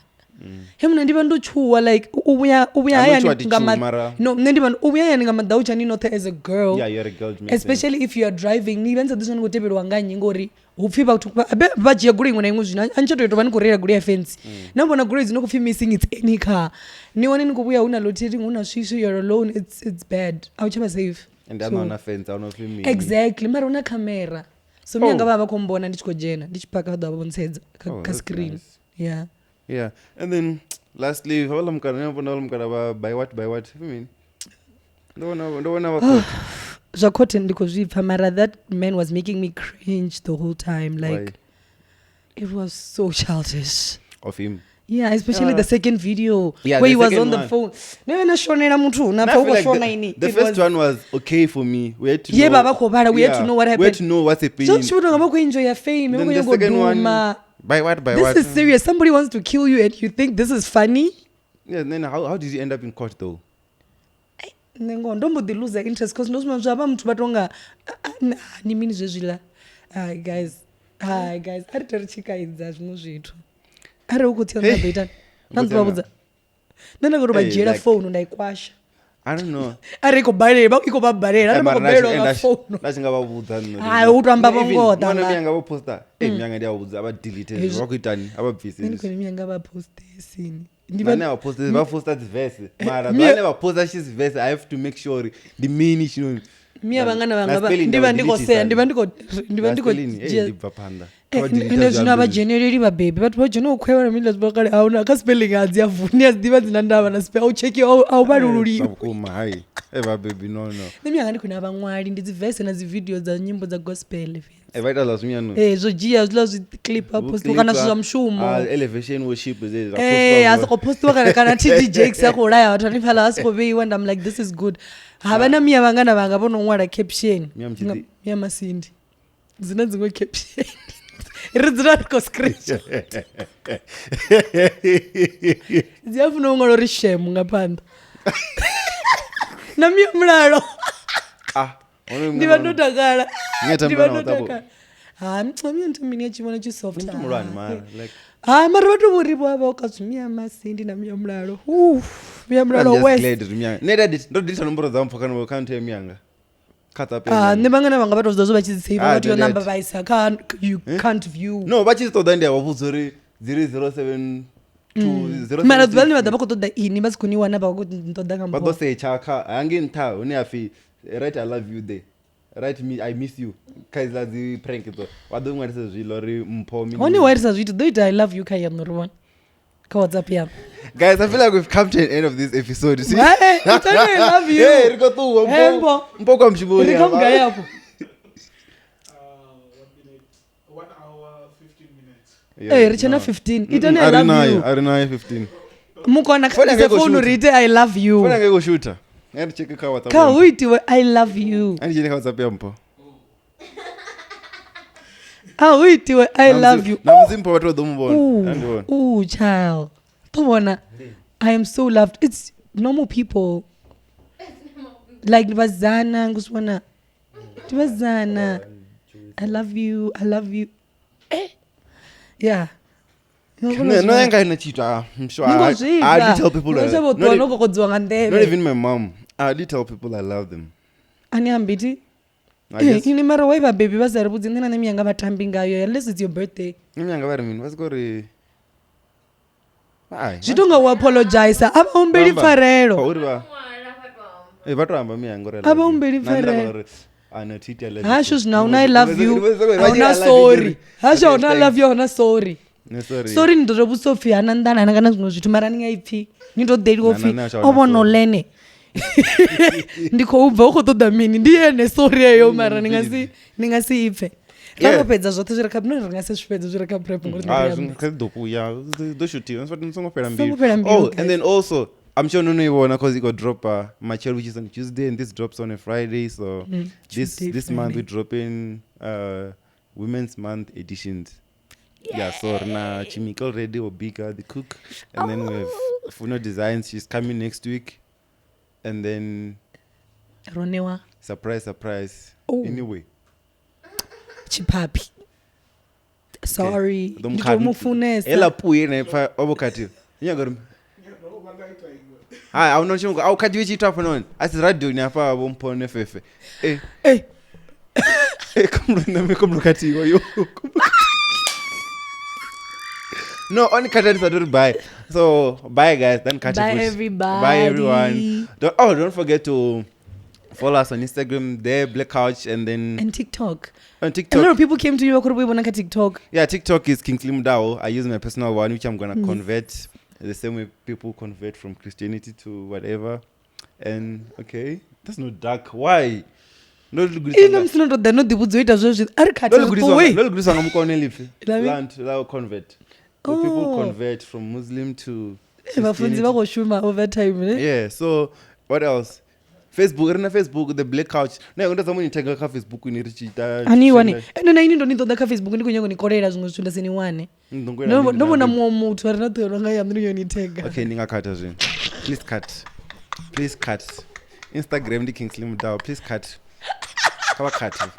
hemuna ndiva ndochuwa like ubuya hayani ngamadaucha ninothe as a girl, yeah, you're a girl especially if you are driving nivenza this one kutebelwa nganye ngori upfipa bajiya guri imwe na imwe zvino anchotoitwa nikurera guri ya fence nambona guri dzinokufi missing it's any car nione nikubuya una loitering una shishu you're alone it's bad auchava safe and I'm on a fence I'm not filming exactly mara una camera so myanga baba kombona ndichikojena ndichipaka ndo abonsedza ka screen yeah and then lastly valamkana by what I mean ndowona vakoti zvakoti ndikozvipfa mara that man was making me cringe the whole time like why? It was so childish of him yeah especially the second video yeah, where he was on the phone newe shonera muthu unapfa ukoshona ini the first one was okay for me we had to know baba khobala we had to know what happened we had to know what's happening so ngaba ku enjoy your fame then the second one by what this is serious somebody wants to kill you and you think this is funny yeah then how did you end up in court though nengo ndombodi lose interest because ndosima zvaba muthu batonga ni mini zvezvila guys ari torichikaidza zvimwe zvithu ari ukuti ndabeta nanzvabudza nenda kuti bajera phone ndaikwasha I don't know ari iko babharera ari mabharera nga phone ndachinga babudza utamba bongoda mwana myanga boposta myanga ndiyabudza aba delete zvakuitani aba bvisi ndikoni myanga ba post scene ndivane aba post va posta verse mara vane va posta his verse I have to make sure the meaning shino mia vangana vanga ndiva ndiko ndibva panda ende zvino avajenereri vabebi vati vajona ukwevana mili zvakare auna akaspelling adzi avhuni azidiva dzina ndava naspe aucheki auvarururiwa hai vabebi no nemianga ndikuna vamwari ndidzivhese nadzividhio dzanyimbo dzagospel vaita zvazvinyano zvojiya zvila zviclip apostiwa kana zvo zvamushumo elevation worship asikopostiwa kana td jakes yakuuraya vatu vanifala asikoveiwa ndam like this is good havana miya vangana vanga vononwara caption miya masindi dzina dzimwe caption ridzina riko screenshot dziyafuna ungalo rishemu ngapanda namiya mulalo ndiva ndodakala miya ntomini yachivona chisoft mari vatovuripo ava ukazvimiya masindi namiya mulalo miya mulalo ndodita nomboro dzavo mpaka kanto yemiyanga nevangana vanga vatozida zvo vachiziseiva vati yo number vaisa you can't view no vachizitoda ndiyavabvudza uri 072 mara dziva nevadza vakutoda ini vasikuniwana vakuti ntoda ngambo vadosecha hange nta une afi right I love you there right me I miss you kaisa dzi prank dzo vadomwarisa zvilo ri mphomi oni warisa zviti doita I love you kaya norwan ka WhatsApp yam guys I feel like we've come to an end of this episode see I love you hey riko tu mpo kwa mshiboni riko mgaya hapo 1 hour 15 minutes richana 15 itone I love you arinayo 15 mukona kase phone rite I love you fona ngeko shooter ngani cheke ka WhatsApp ka uitiwe I love you ani cheke ka WhatsApp yampo uitiwe I love you namzimpo watu wadomubona andibona child tobona I am so loved it's normal people like bazana ngusibona bazana I love you yeah no yanga inachita I'm sure I did tell people not even my mom I did tell people I love them ani ambiti ini mara waiva baby vasari budzi ndina nemiyanga vatambi ngayo unless it's your birthday nemiyanga vari mini vasikori zvitonga uapologize avaumberi farero uriva vatohamba miyanga avaumberi farero hasho zvina una I love you hauna sorry hasho una I love you hauna sorry sorry ndotobusopfi hana ndana hana kana zvimwe zvithu mara ningaipfi nindodherikofi ovonolene ndikoubva ukotoda mini ndiyene sorry eyo mara ningasiipfe vangopedza zvothe zvirakapinoringasezvipedza zvirakaprep ngoridokuya doshutiwa nsongopera mbiri and then also I'm sure nonoivona because it got drop Machel which is on Tuesday and this drops on a Friday so this month we drop in Women's Month editions Yeah, so Rina Chimika already or Bika the cook, and then we have Funo Designs. She's coming next week, and then Ronewa. Surprise. Oh. Anyway, Chipapi. Sorry. Okay. Nditomufunesa. Ela puye na pa obokati. Nyagoro. Ah, I'm not sure. I'll cut you each up on. As radio ni apa bompone fefe. Come look at you. No, only Katari don't buy. So bye guys, then catch Bye you. everybody. Bye everyone. Don't forget to follow us on Instagram there, Black Couch, and then and TikTok. On A TikTok. lot of people came to me on TikTok. Yeah, TikTok is Kingsley Mudau. I use my personal one, which I'm gonna convert the same way people convert from Christianity to whatever. And okay, that's not dark. Why? No good. They're not the woods. Convert. So people convert from Muslim to over time. Yeah, so what else? Facebook, the Black Couch. No, undoza muni tega ka Facebook ni richita. Aniwane. No na ini ndo nitoda ka Facebook ndiko nyengo nikorera zvinhu zvitunda seniwane. No na mutu ari nato nga yamri yoni tega. Okay, ningakata zvini. Please cut. Instagram the Kingsley Mudau. Please cut. Kawakati.